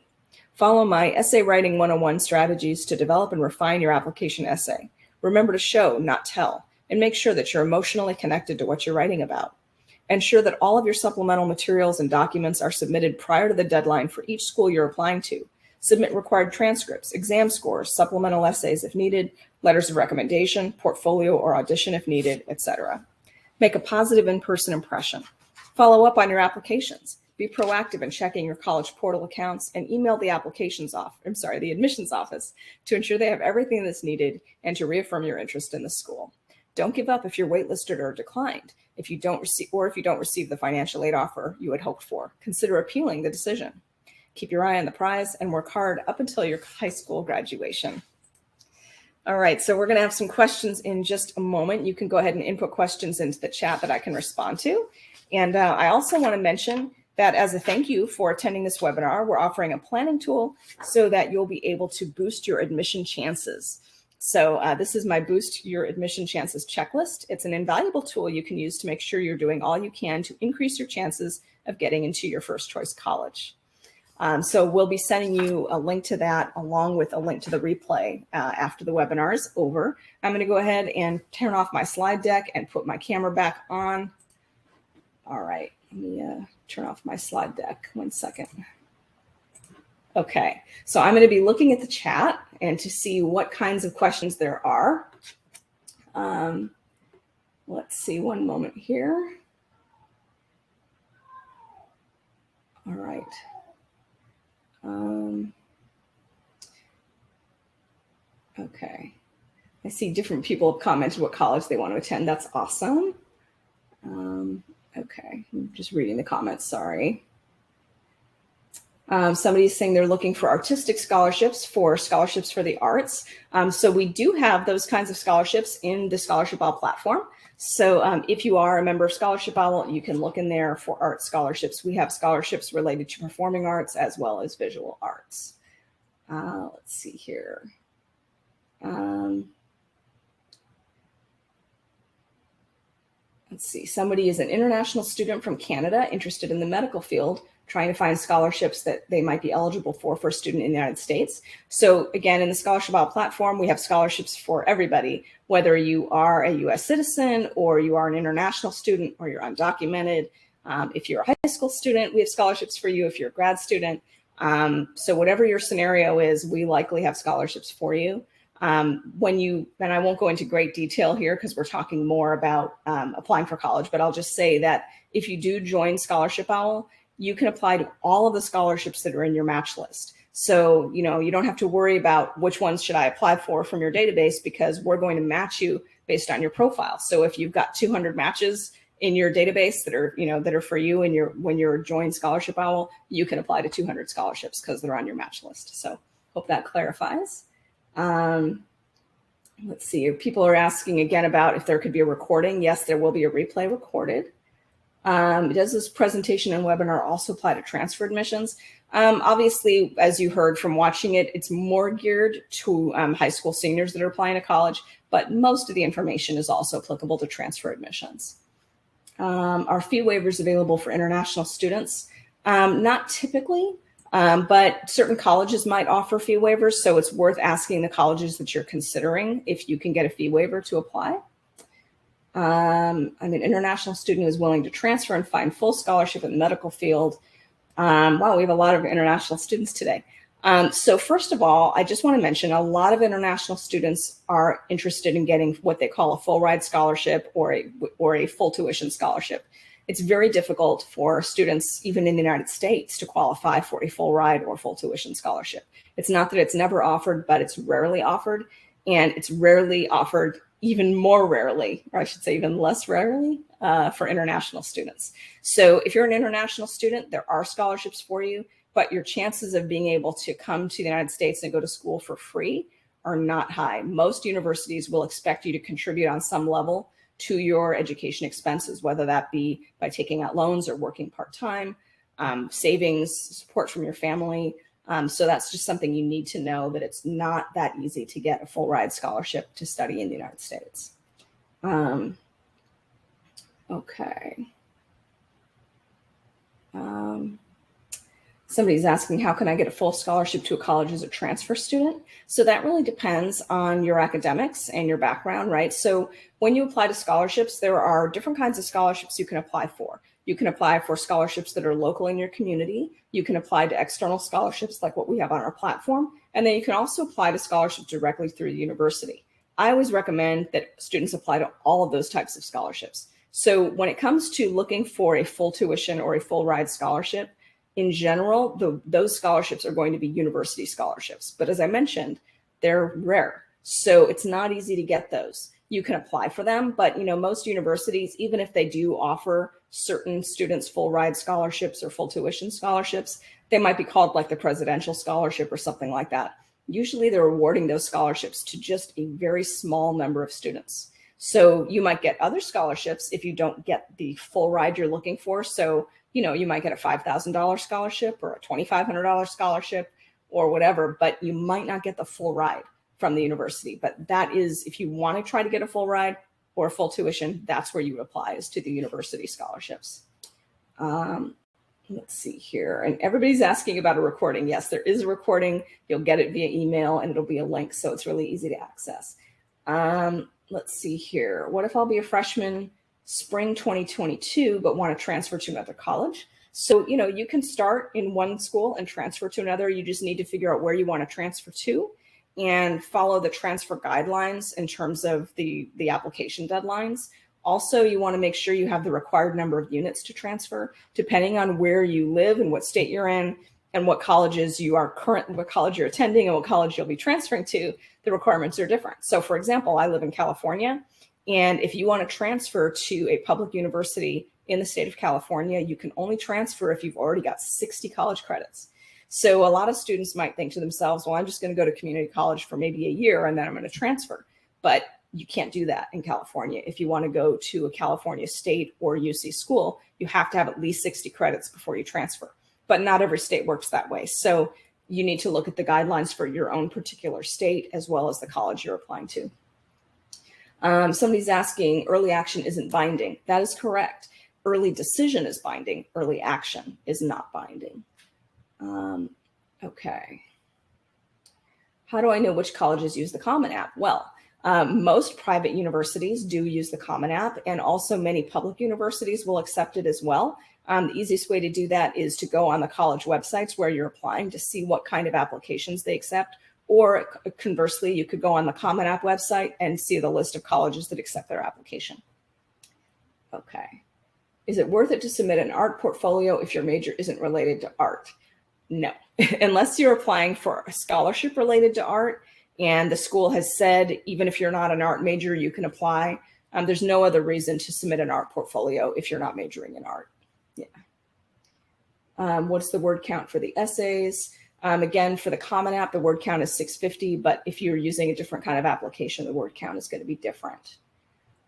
Follow my Essay Writing 101 strategies to develop and refine your application essay. Remember to show, not tell, and make sure that you're emotionally connected to what you're writing about. Ensure that all of your supplemental materials and documents are submitted prior to the deadline for each school you're applying to. Submit required transcripts, exam scores, supplemental essays if needed, letters of recommendation, portfolio or audition if needed, etc. Make a positive in-person impression. Follow up on your applications. Be proactive in checking your college portal accounts and email the admissions office to ensure they have everything that's needed and to reaffirm your interest in the school. Don't give up if you're waitlisted or declined. If you don't receive the financial aid offer you had hoped for, consider appealing the decision. Keep your eye on the prize and work hard up until your high school graduation. All right, so we're going to have some questions in just a moment. You can go ahead and input questions into the chat that I can respond to. And I also want to mention that as a thank you for attending this webinar, we're offering a planning tool so that you'll be able to boost your admission chances. So this is my Boost Your Admission Chances checklist. It's an invaluable tool you can use to make sure you're doing all you can to increase your chances of getting into your first choice college. So we'll be sending you a link to that along with a link to the replay after the webinar is over. I'm going to go ahead and turn off my slide deck and put my camera back on. All right, let me turn off my slide deck. 1 second. Okay, so I'm going to be looking at the chat and to see what kinds of questions there are. Let's see, one moment here. All right. Okay, I see different people have commented what college they want to attend. That's awesome. Okay, I'm just reading the comments, sorry. Somebody's saying they're looking for artistic scholarships for the arts. So we do have those kinds of scholarships in the Scholarship Owl platform. So if you are a member of Scholarship Owl, you can look in there for art scholarships. We have scholarships related to performing arts as well as visual arts. Let's see here. Let's see, somebody is an international student from Canada interested in the medical field, trying to find scholarships that they might be eligible for a student in the United States. So again, in the Scholarship Owl platform, we have scholarships for everybody, whether you are a US citizen or you are an international student or you're undocumented. If you're a high school student, we have scholarships for you. If you're a grad student, so whatever your scenario is, we likely have scholarships for you. And I won't go into great detail here because we're talking more about applying for college, but I'll just say that if you do join Scholarship Owl, you can apply to all of the scholarships that are in your match list. So, you don't have to worry about which ones should I apply for from your database, because we're going to match you based on your profile. So if you've got 200 matches in your database that are for you, and when you're joined Scholarship Owl, you can apply to 200 scholarships because they're on your match list. So hope that clarifies. Let's see, people are asking again about if there could be a recording. Yes, there will be a replay recorded. Does this presentation and webinar also apply to transfer admissions? Obviously, as you heard from watching it, it's more geared to high school seniors that are applying to college, but most of the information is also applicable to transfer admissions. Are fee waivers available for international students? Not typically, but certain colleges might offer fee waivers, so it's worth asking the colleges that you're considering if you can get a fee waiver to apply. I'm an international student who is willing to transfer and find full scholarship in the medical field. Wow, we have a lot of international students today. So first of all, I just want to mention a lot of international students are interested in getting what they call a full ride scholarship or a full tuition scholarship. It's very difficult for students, even in the United States, to qualify for a full ride or full tuition scholarship. It's not that it's never offered, but it's rarely offered, and it's rarely offered even more rarely, or I should say even less rarely, for international students. So if you're an international student, there are scholarships for you, but your chances of being able to come to the United States and go to school for free are not high. Most universities will expect you to contribute on some level to your education expenses, whether that be by taking out loans or working part-time, savings, support from your family. So that's just something you need to know, that it's not that easy to get a full ride scholarship to study in the United States. Okay. Somebody's asking, how can I get a full scholarship to a college as a transfer student? So that really depends on your academics and your background, right? So when you apply to scholarships, there are different kinds of scholarships you can apply for. You can apply for scholarships that are local in your community. You can apply to external scholarships like what we have on our platform. And then you can also apply to scholarships directly through the university. I always recommend that students apply to all of those types of scholarships. So when it comes to looking for a full tuition or a full ride scholarship, in general, those scholarships are going to be university scholarships. But as I mentioned, they're rare. So it's not easy to get those. You can apply for them, but most universities, even if they do offer certain students full ride scholarships or full tuition scholarships, they might be called like the presidential scholarship or something like that. Usually they're awarding those scholarships to just a very small number of students. So you might get other scholarships if you don't get the full ride you're looking for. So you might get a $5,000 scholarship or a $2,500 scholarship or whatever, but you might not get the full ride from the university. But that is, if you want to try to get a full ride or a full tuition, that's where you would apply, is to the university scholarships. Let's see here. And everybody's asking about a recording. Yes, there is a recording. You'll get it via email and it'll be a link, so it's really easy to access. Let's see here. What if I'll be a freshman spring 2022, but want to transfer to another college? So, you can start in one school and transfer to another. You just need to figure out where you want to transfer to and follow the transfer guidelines in terms of the application deadlines. Also, you want to make sure you have the required number of units to transfer. Depending on where you live and what state you're in and what colleges what college you're attending and what college you'll be transferring to, the requirements are different. So for example, I live in California, and if you want to transfer to a public university in the state of California, you can only transfer if you've already got 60 college credits. So a lot of students might think to themselves, well, I'm just going to go to community college for maybe a year and then I'm going to transfer. But you can't do that in California. If you want to go to a California state or UC school, you have to have at least 60 credits before you transfer. But not every state works that way. So you need to look at the guidelines for your own particular state as well as the college you're applying to. Somebody's asking, early action isn't binding. That is correct. Early decision is binding. Early action is not binding. Okay. How do I know which colleges use the Common App? Well, most private universities do use the Common App, and also many public universities will accept it as well. The easiest way to do that is to go on the college websites where you're applying to see what kind of applications they accept, Or conversely, you could go on the Common App website and see the list of colleges that accept their application. Okay. Is it worth it to submit an art portfolio if your major isn't related to art? No, unless you're applying for a scholarship related to art and the school has said, even if you're not an art major, you can apply. There's no other reason to submit an art portfolio if you're not majoring in art. Yeah. What's the word count for the essays? Again, for the Common App, the word count is 650, but if you're using a different kind of application, the word count is going to be different.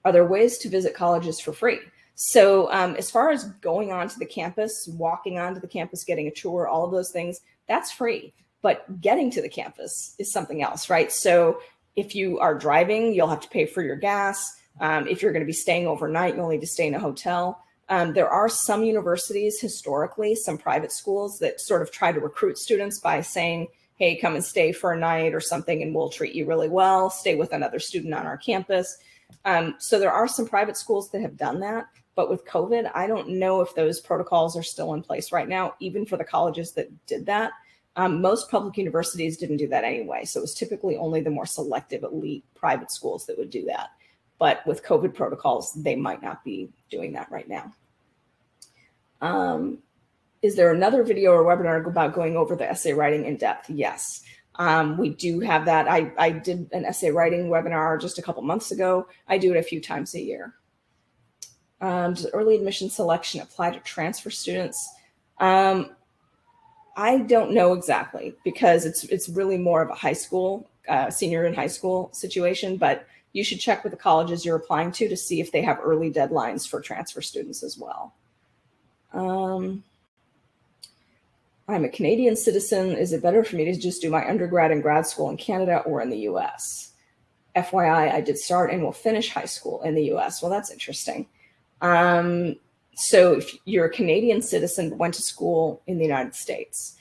Are there ways to visit colleges for free? So as far as going onto the campus, walking onto the campus, getting a tour, all of those things, that's free. But getting to the campus is something else, right? So if you are driving, you'll have to pay for your gas. If you're going to be staying overnight, you'll need to stay in a hotel. There are some universities historically, some private schools that sort of try to recruit students by saying, hey, come and stay for a night or something and we'll treat you really well, stay with another student on our campus. So there are some private schools that have done that. But with COVID, I don't know if those protocols are still in place right now, even for the colleges that did that. Most public universities didn't do that anyway. So it was typically only the more selective elite private schools that would do that. But with COVID protocols, they might not be doing that right now. Is there another video or webinar about going over the essay writing in depth? Yes, we do have that. I did an essay writing webinar just a couple months ago. I do it a few times a year. Does early admission selection apply to transfer students? I don't know exactly because it's really more of a high school, senior in high school situation, but you should check with the colleges you're applying to see if they have early deadlines for transfer students as well. I'm a Canadian citizen. Is it better for me to just do my undergrad and grad school in Canada or in the US? FYI, I did start and will finish high school in the US. Well, that's interesting. So if you're a Canadian citizen but went to school in the United States,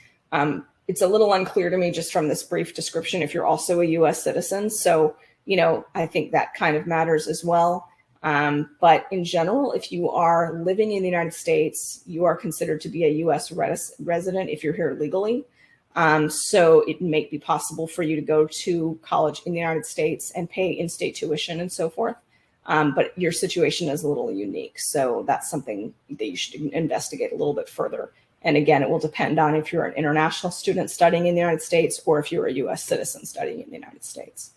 it's a little unclear to me just from this brief description if you're also a US citizen. So, you know, I think that kind of matters as well. But in general, if you are living in the United States, you are considered to be a US resident if you're here legally. So it may be possible for you to go to college in the United States and pay in-state tuition and so forth. But your situation is a little unique. So that's something that you should investigate a little bit further. And again, it will depend on if you're an international student studying in the United States or if you're a US citizen studying in the United States.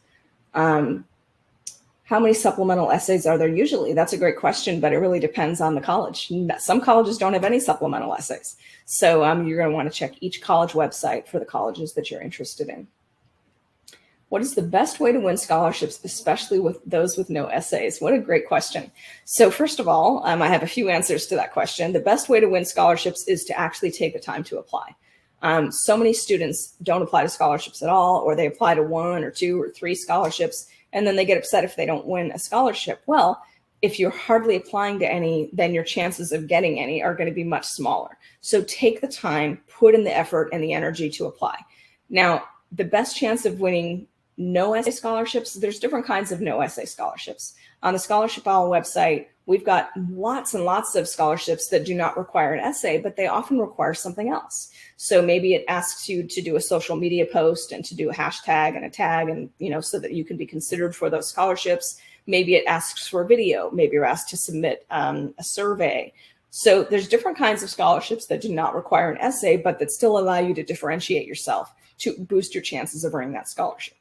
How many supplemental essays are there usually? That's a great question, but it really depends on the college. Some colleges don't have any supplemental essays. So you're going to want to check each college website for the colleges that you're interested in. What is the best way to win scholarships, especially with those with no essays? What a great question. So first of all, I have a few answers to that question. The best way to win scholarships is to actually take the time to apply. So many students don't apply to scholarships at all, or they apply to 1 or 2 or 3 scholarships, and then they get upset if they don't win a scholarship. Well, if you're hardly applying to any, then your chances of getting any are going to be much smaller. So take the time, put in the effort and the energy to apply. Now, the best chance of winning no essay scholarships, there's different kinds of no essay scholarships. On the Scholarship Owl website, we've got lots and lots of scholarships that do not require an essay, but they often require something else. So maybe it asks you to do a social media post and to do a hashtag and a tag, and so that you can be considered for those scholarships. Maybe it asks for a video. Maybe you're asked to submit a survey. So there's different kinds of scholarships that do not require an essay, but that still allow you to differentiate yourself to boost your chances of earning that scholarship.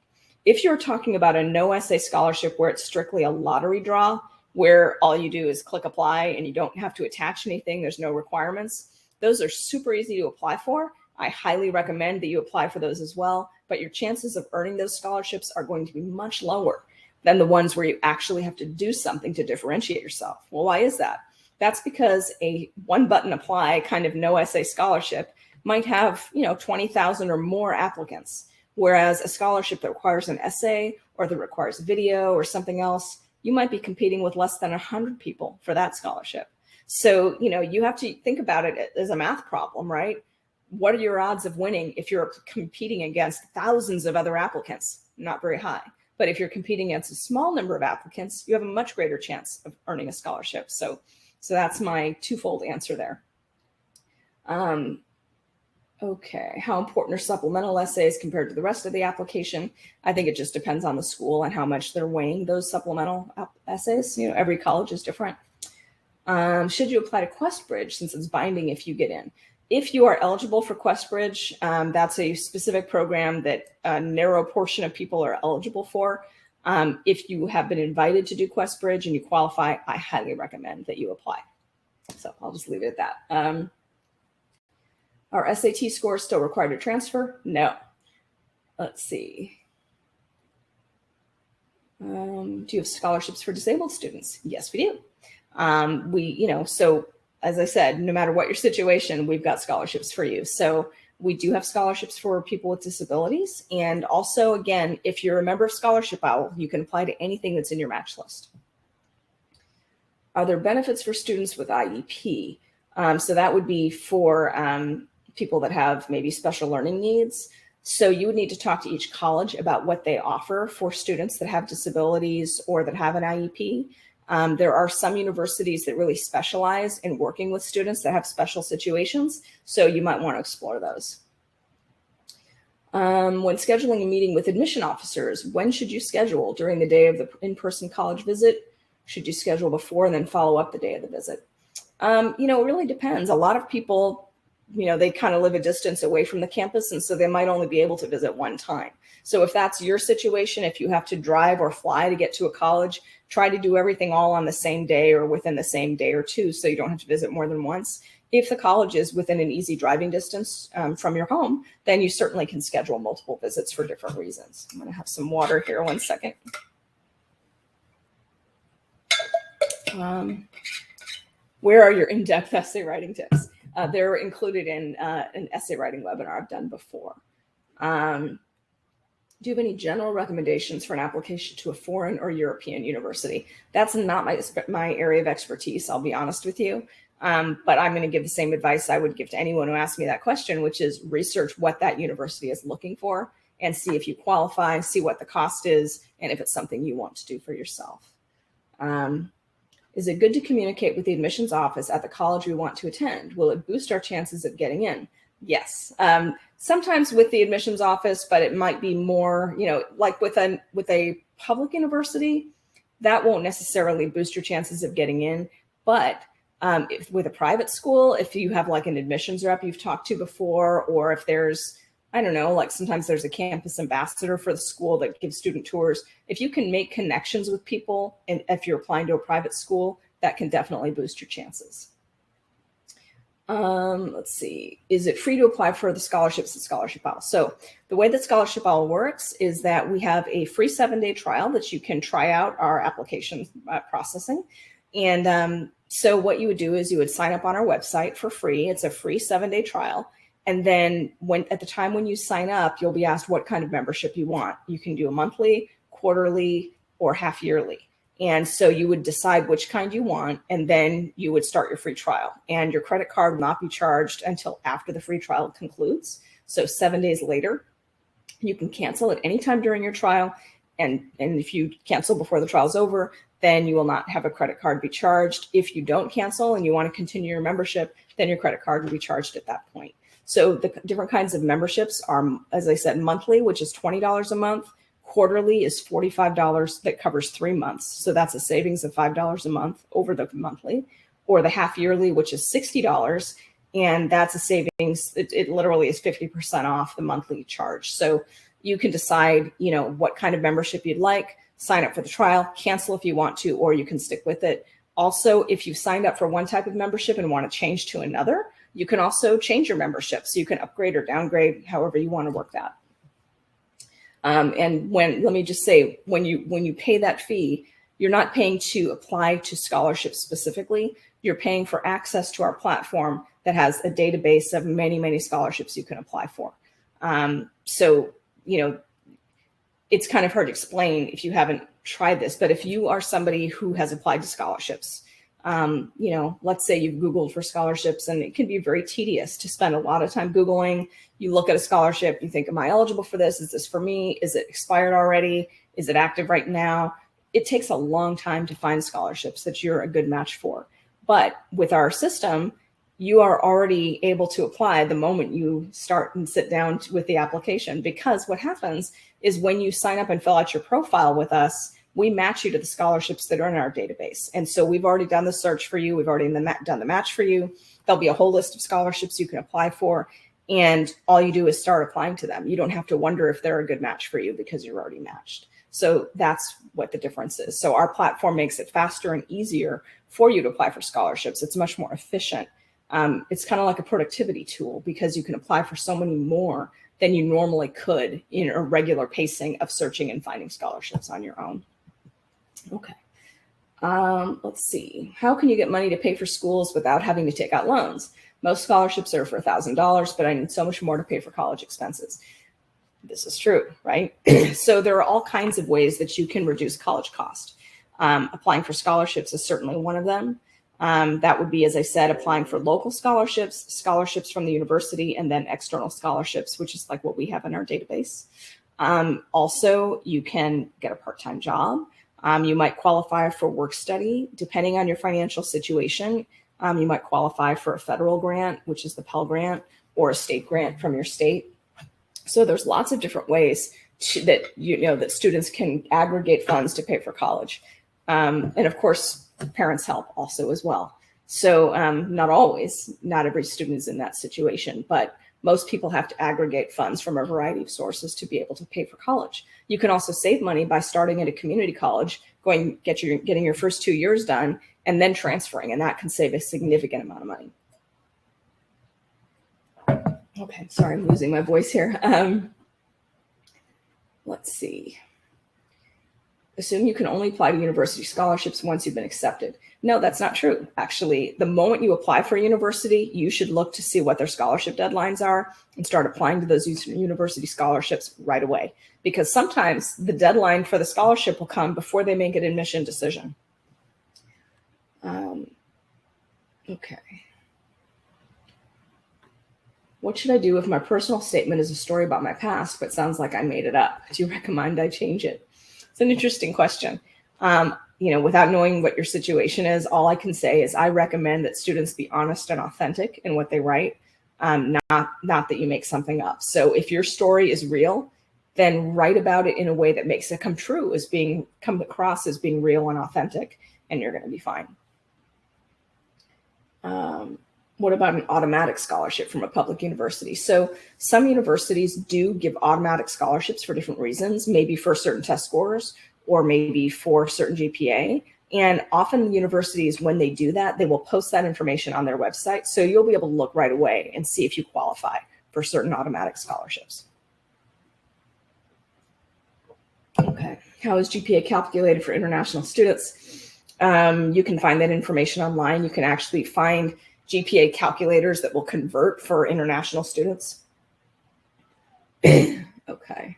If you're talking about a no essay scholarship where it's strictly a lottery draw, where all you do is click apply and you don't have to attach anything, there's no requirements, those are super easy to apply for. I highly recommend that you apply for those as well, but your chances of earning those scholarships are going to be much lower than the ones where you actually have to do something to differentiate yourself. Well, why is that? That's because a one button apply kind of no essay scholarship might have 20,000 or more applicants. Whereas a scholarship that requires an essay or that requires video or something else, you might be competing with less than 100 people for that scholarship. So, you have to think about it as a math problem, right? What are your odds of winning if you're competing against thousands of other applicants? Not very high. But if you're competing against a small number of applicants, you have a much greater chance of earning a scholarship. So that's my twofold answer there. Okay, how important are supplemental essays compared to the rest of the application? I think it just depends on the school and how much they're weighing those supplemental essays. You know, every college is different. Should you apply to QuestBridge since it's binding if you get in? If you are eligible for QuestBridge, that's a specific program that a narrow portion of people are eligible for. If you have been invited to do QuestBridge and you qualify, I highly recommend that you apply. So I'll just leave it at that. Are SAT scores still required to transfer? No. Let's see. Do you have scholarships for disabled students? Yes, we do. So as I said, no matter what your situation, we've got scholarships for you. So we do have scholarships for people with disabilities. And also, again, if you're a member of Scholarship Owl, you can apply to anything that's in your match list. Are there benefits for students with IEP? So that would be for people that have maybe special learning needs. So you would need to talk to each college about what they offer for students that have disabilities or that have an IEP. There are some universities that really specialize in working with students that have special situations. So you might want to explore those. When scheduling a meeting with admission officers, when should you schedule? During the day of the in-person college visit? Should you schedule before and then follow up the day of the visit? It really depends. A lot of people, they kind of live a distance away from the campus, and so they might only be able to visit one time. So if that's your situation, if you have to drive or fly to get to a college, try to do everything all on the same day or within the same day or two so you don't have to visit more than once. If the college is within an easy driving distance from your home, then you certainly can schedule multiple visits for different reasons. I'm going to have some water here, 1 second. Where are your in-depth essay writing tips? They're included in an essay writing webinar I've done before. Do you have any general recommendations for an application to a foreign or European university? That's not my area of expertise, I'll be honest with you. But I'm going to give the same advice I would give to anyone who asked me that question, which is research what that university is looking for and see if you qualify, see what the cost is, and if it's something you want to do for yourself. Is it good to communicate with the admissions office at the college we want to attend? Will it boost our chances of getting in? Yes. Sometimes with the admissions office, but it might be more, like with a public university, that won't necessarily boost your chances of getting in. But with a private school, if you have like an admissions rep you've talked to before, or if there's, I don't know, like sometimes there's a campus ambassador for the school that gives student tours. If you can make connections with people, and if you're applying to a private school, that can definitely boost your chances. Let's see. Is it free to apply for the scholarships at Scholarship Owl? So the way that Scholarship Owl works is that we have a free 7-day trial that you can try out our application processing. And so what you would do is you would sign up on our website for free. It's a free 7-day trial. And then at the time when you sign up, you'll be asked what kind of membership you want. You can do a monthly, quarterly, or half yearly. And so you would decide which kind you want, and then you would start your free trial. And your credit card will not be charged until after the free trial concludes. So 7 days later, you can cancel at any time during your trial. And if you cancel before the trial is over, then you will not have a credit card be charged. If you don't cancel and you want to continue your membership, then your credit card will be charged at that point. So the different kinds of memberships are, as I said, monthly, which is $20 a month. Quarterly is $45 that covers 3 months. So that's a savings of $5 a month over the monthly, or the half yearly, which is $60. And that's a savings. It literally is 50% off the monthly charge. So you can decide, what kind of membership you'd like, sign up for the trial, cancel if you want to, or you can stick with it. Also, if you've signed up for one type of membership and want to change to another, you can also change your membership. So you can upgrade or downgrade, however you want to work that. And let me just say, when you pay that fee, you're not paying to apply to scholarships specifically. You're paying for access to our platform that has a database of many, many scholarships you can apply for. So, it's kind of hard to explain if you haven't tried this, but if you are somebody who has applied to scholarships, let's say you've Googled for scholarships, and it can be very tedious to spend a lot of time Googling. You look at a scholarship, you think, am I eligible for this? Is this for me? Is it expired already? Is it active right now? It takes a long time to find scholarships that you're a good match for. But with our system, you are already able to apply the moment you start and sit down with the application, because what happens is when you sign up and fill out your profile with us, we match you to the scholarships that are in our database. And so we've already done the search for you. We've already done the match for you. There'll be a whole list of scholarships you can apply for. And all you do is start applying to them. You don't have to wonder if they're a good match for you because you're already matched. So that's what the difference is. So our platform makes it faster and easier for you to apply for scholarships. It's much more efficient. It's kind of like a productivity tool because you can apply for so many more than you normally could in a regular pacing of searching and finding scholarships on your own. Okay. Let's see. How can you get money to pay for schools without having to take out loans? Most scholarships are for $1,000, but I need so much more to pay for college expenses. This is true, right? So there are all kinds of ways that you can reduce college cost. Applying for scholarships is certainly one of them. That would be, as I said, applying for local scholarships, scholarships from the university, and then external scholarships, which is like what we have in our database. Also, you can get a part-time job. You might qualify for work study, depending on your financial situation. You might qualify for a federal grant, which is the Pell Grant, or a state grant from your state. So there's lots of different ways that students can aggregate funds to pay for college. And of course, parents help also as well. So not always, not every student is in that situation, but most people have to aggregate funds from a variety of sources to be able to pay for college. You can also save money by starting at a community college, getting your first 2 years done, and then transferring, and that can save a significant amount of money. Okay, sorry, I'm losing my voice here. Let's see. Assume you can only apply to university scholarships once you've been accepted. No, that's not true. Actually, the moment you apply for a university, you should look to see what their scholarship deadlines are and start applying to those university scholarships right away. Because sometimes the deadline for the scholarship will come before they make an admission decision. Okay. What should I do if my personal statement is a story about my past, but sounds like I made it up? Do you recommend I change it? It's an interesting question. Without knowing what your situation is, all I can say is I recommend that students be honest and authentic in what they write, not that you make something up. So if your story is real, then write about it in a way that makes it come across as being real and authentic, and you're going to be fine. What about an automatic scholarship from a public university? So some universities do give automatic scholarships for different reasons, maybe for certain test scores or maybe for certain GPA. And often the universities, when they do that, they will post that information on their website. So you'll be able to look right away and see if you qualify for certain automatic scholarships. Okay, how is GPA calculated for international students? You can find that information online. You can actually find GPA calculators that will convert for international students. Okay.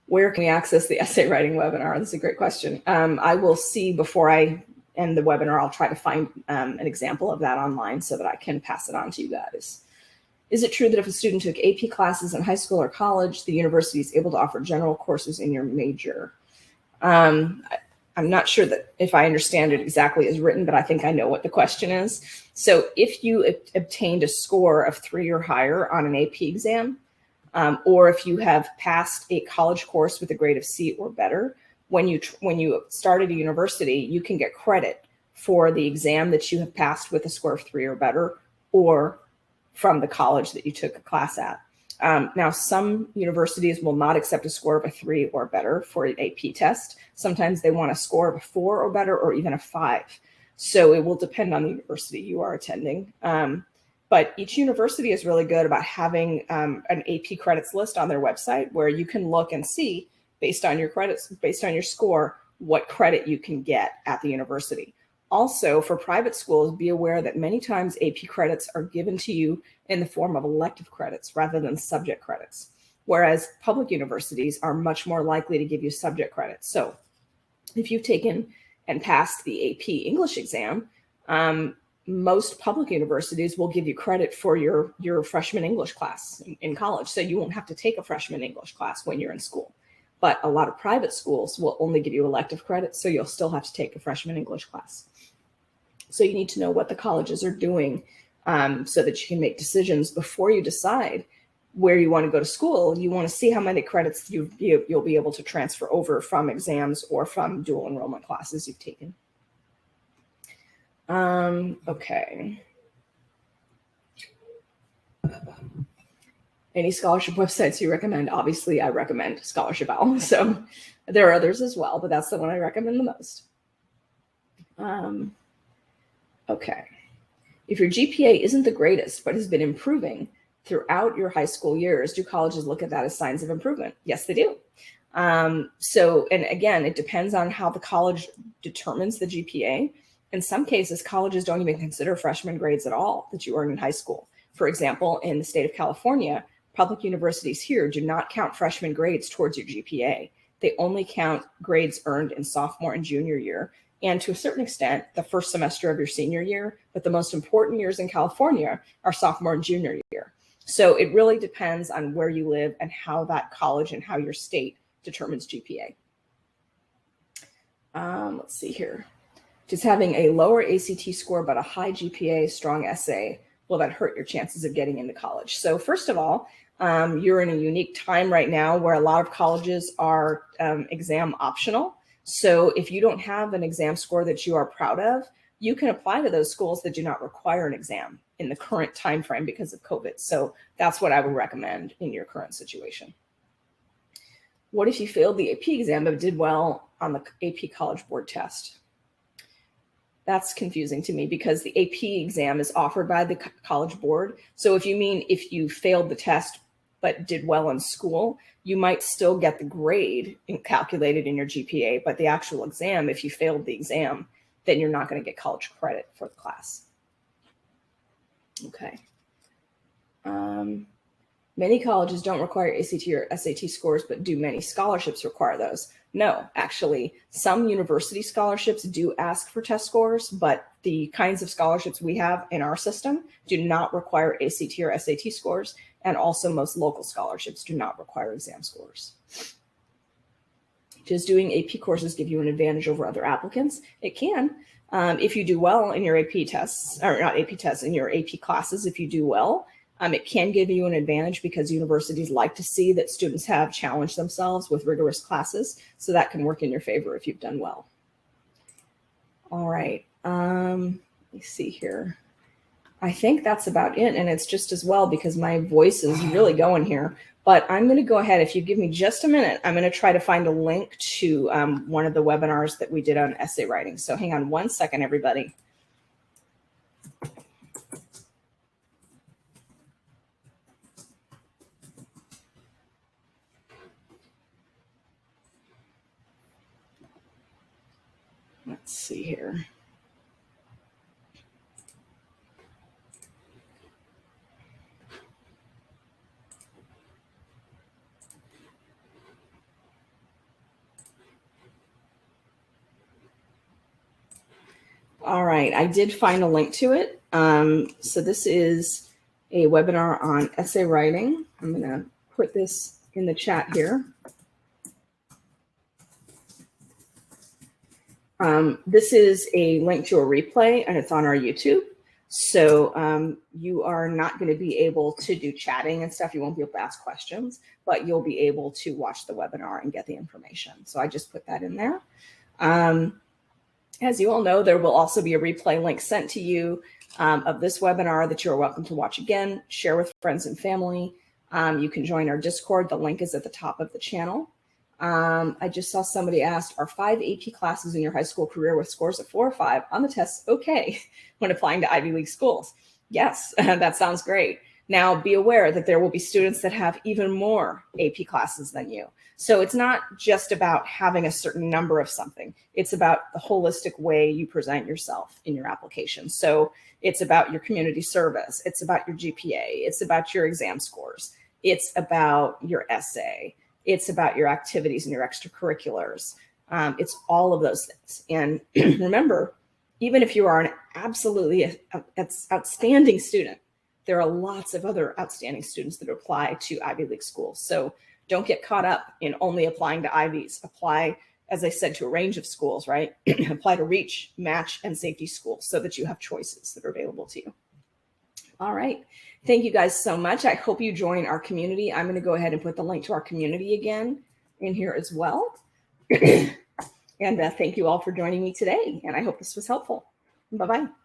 Where can we access the essay writing webinar? That's a great question. I will see before I end the webinar, I'll try to find an example of that online so that I can pass it on to you guys. Is it true that if a student took AP classes in high school or college, the university is able to offer general courses in your major? I'm not sure that if I understand it exactly as written, but I think I know what the question is. So if you obtained a score of 3 or higher on an AP exam, or if you have passed a college course with a grade of C or better, when you start at a university, you can get credit for the exam that you have passed with a score of 3 or better, or from the college that you took a class at. Now, some universities will not accept a score of a 3 or better for an AP test. Sometimes they want a score of a 4 or better, or even a 5. So it will depend on the university you are attending. But each university is really good about having an AP credits list on their website where you can look and see, based on your credits, based on your score, what credit you can get at the university. Also, for private schools, be aware that many times AP credits are given to you in the form of elective credits rather than subject credits, whereas public universities are much more likely to give you subject credits. So if you've taken and passed the AP English exam, most public universities will give you credit for your freshman English class in college. So you won't have to take a freshman English class when you're in school. But a lot of private schools will only give you elective credits, so you'll still have to take a freshman English class. So you need to know what the colleges are doing so that you can make decisions before you decide where you want to go to school. You want to see how many credits you'll be able to transfer over from exams or from dual enrollment classes you've taken. Okay. Any scholarship websites you recommend? Obviously, I recommend Scholarship Owl. So there are others as well, but that's the one I recommend the most. Okay. If your GPA isn't the greatest, but has been improving throughout your high school years, do colleges look at that as signs of improvement? Yes, they do. So, and again, it depends on how the college determines the GPA. In some cases, colleges don't even consider freshman grades at all that you earned in high school. For example, in the state of California, public universities here do not count freshman grades towards your GPA. They only count grades earned in sophomore and junior year, and to a certain extent, the first semester of your senior year. But the most important years in California are sophomore and junior year. So it really depends on where you live and how that college and how your state determines GPA. Let's see here. Does having a lower ACT score but a high GPA, strong essay, will that hurt your chances of getting into college? So first of all, you're in a unique time right now where a lot of colleges are exam optional. So if you don't have an exam score that you are proud of, you can apply to those schools that do not require an exam in the current time frame because of COVID. So that's what I would recommend in your current situation. What if you failed the AP exam but did well on the AP College Board test? That's confusing to me because the AP exam is offered by the College Board. So if you mean if you failed the test but did well in school, you might still get the grade calculated in your GPA, but the actual exam, if you failed the exam, then you're not going to get college credit for the class. Okay. Many colleges don't require ACT or SAT scores, but do many scholarships require those? No, actually, some university scholarships do ask for test scores, but the kinds of scholarships we have in our system do not require ACT or SAT scores, and also most local scholarships do not require exam scores. Does doing AP courses give you an advantage over other applicants? It can. If you do well in your AP tests, or not AP tests, in your AP classes, if you do well, it can give you an advantage because universities like to see that students have challenged themselves with rigorous classes. So that can work in your favor if you've done well. All right. Let me see here. I think that's about it. And it's just as well because my voice is really going here. But I'm going to go ahead. If you give me just a minute, I'm going to try to find a link to one of the webinars that we did on essay writing. So hang on one second, everybody. Let's see here. All right, I did find a link to it. So this is a webinar on essay writing. I'm going to put this in the chat here. This is a link to a replay, and it's on our YouTube. So you are not going to be able to do chatting and stuff. You won't be able to ask questions, but you'll be able to watch the webinar and get the information. So I just put that in there. As you all know, there will also be a replay link sent to you of this webinar that you're welcome to watch again, share with friends and family. You can join our Discord. The link is at the top of the channel. I just saw somebody asked, are 5 AP classes in your high school career with scores of 4 or 5 on the tests okay when applying to Ivy League schools? Yes, that sounds great. Now, be aware that there will be students that have even more AP classes than you. So it's not just about having a certain number of something. It's about the holistic way you present yourself in your application. So it's about your community service. It's about your GPA. It's about your exam scores. It's about your essay. It's about your activities and your extracurriculars. It's all of those things. And remember, even if you are an absolutely outstanding student, there are lots of other outstanding students that apply to Ivy League schools. So don't get caught up in only applying to Ivies. Apply as I said, to a range of schools, right? Apply to reach, match, and safety schools so that you have choices that are available to you. All right. Thank you guys so much. I hope you join our community. I'm going to go ahead and put the link to our community again in here as well. And thank you all for joining me today. And I hope this was helpful. Bye-bye.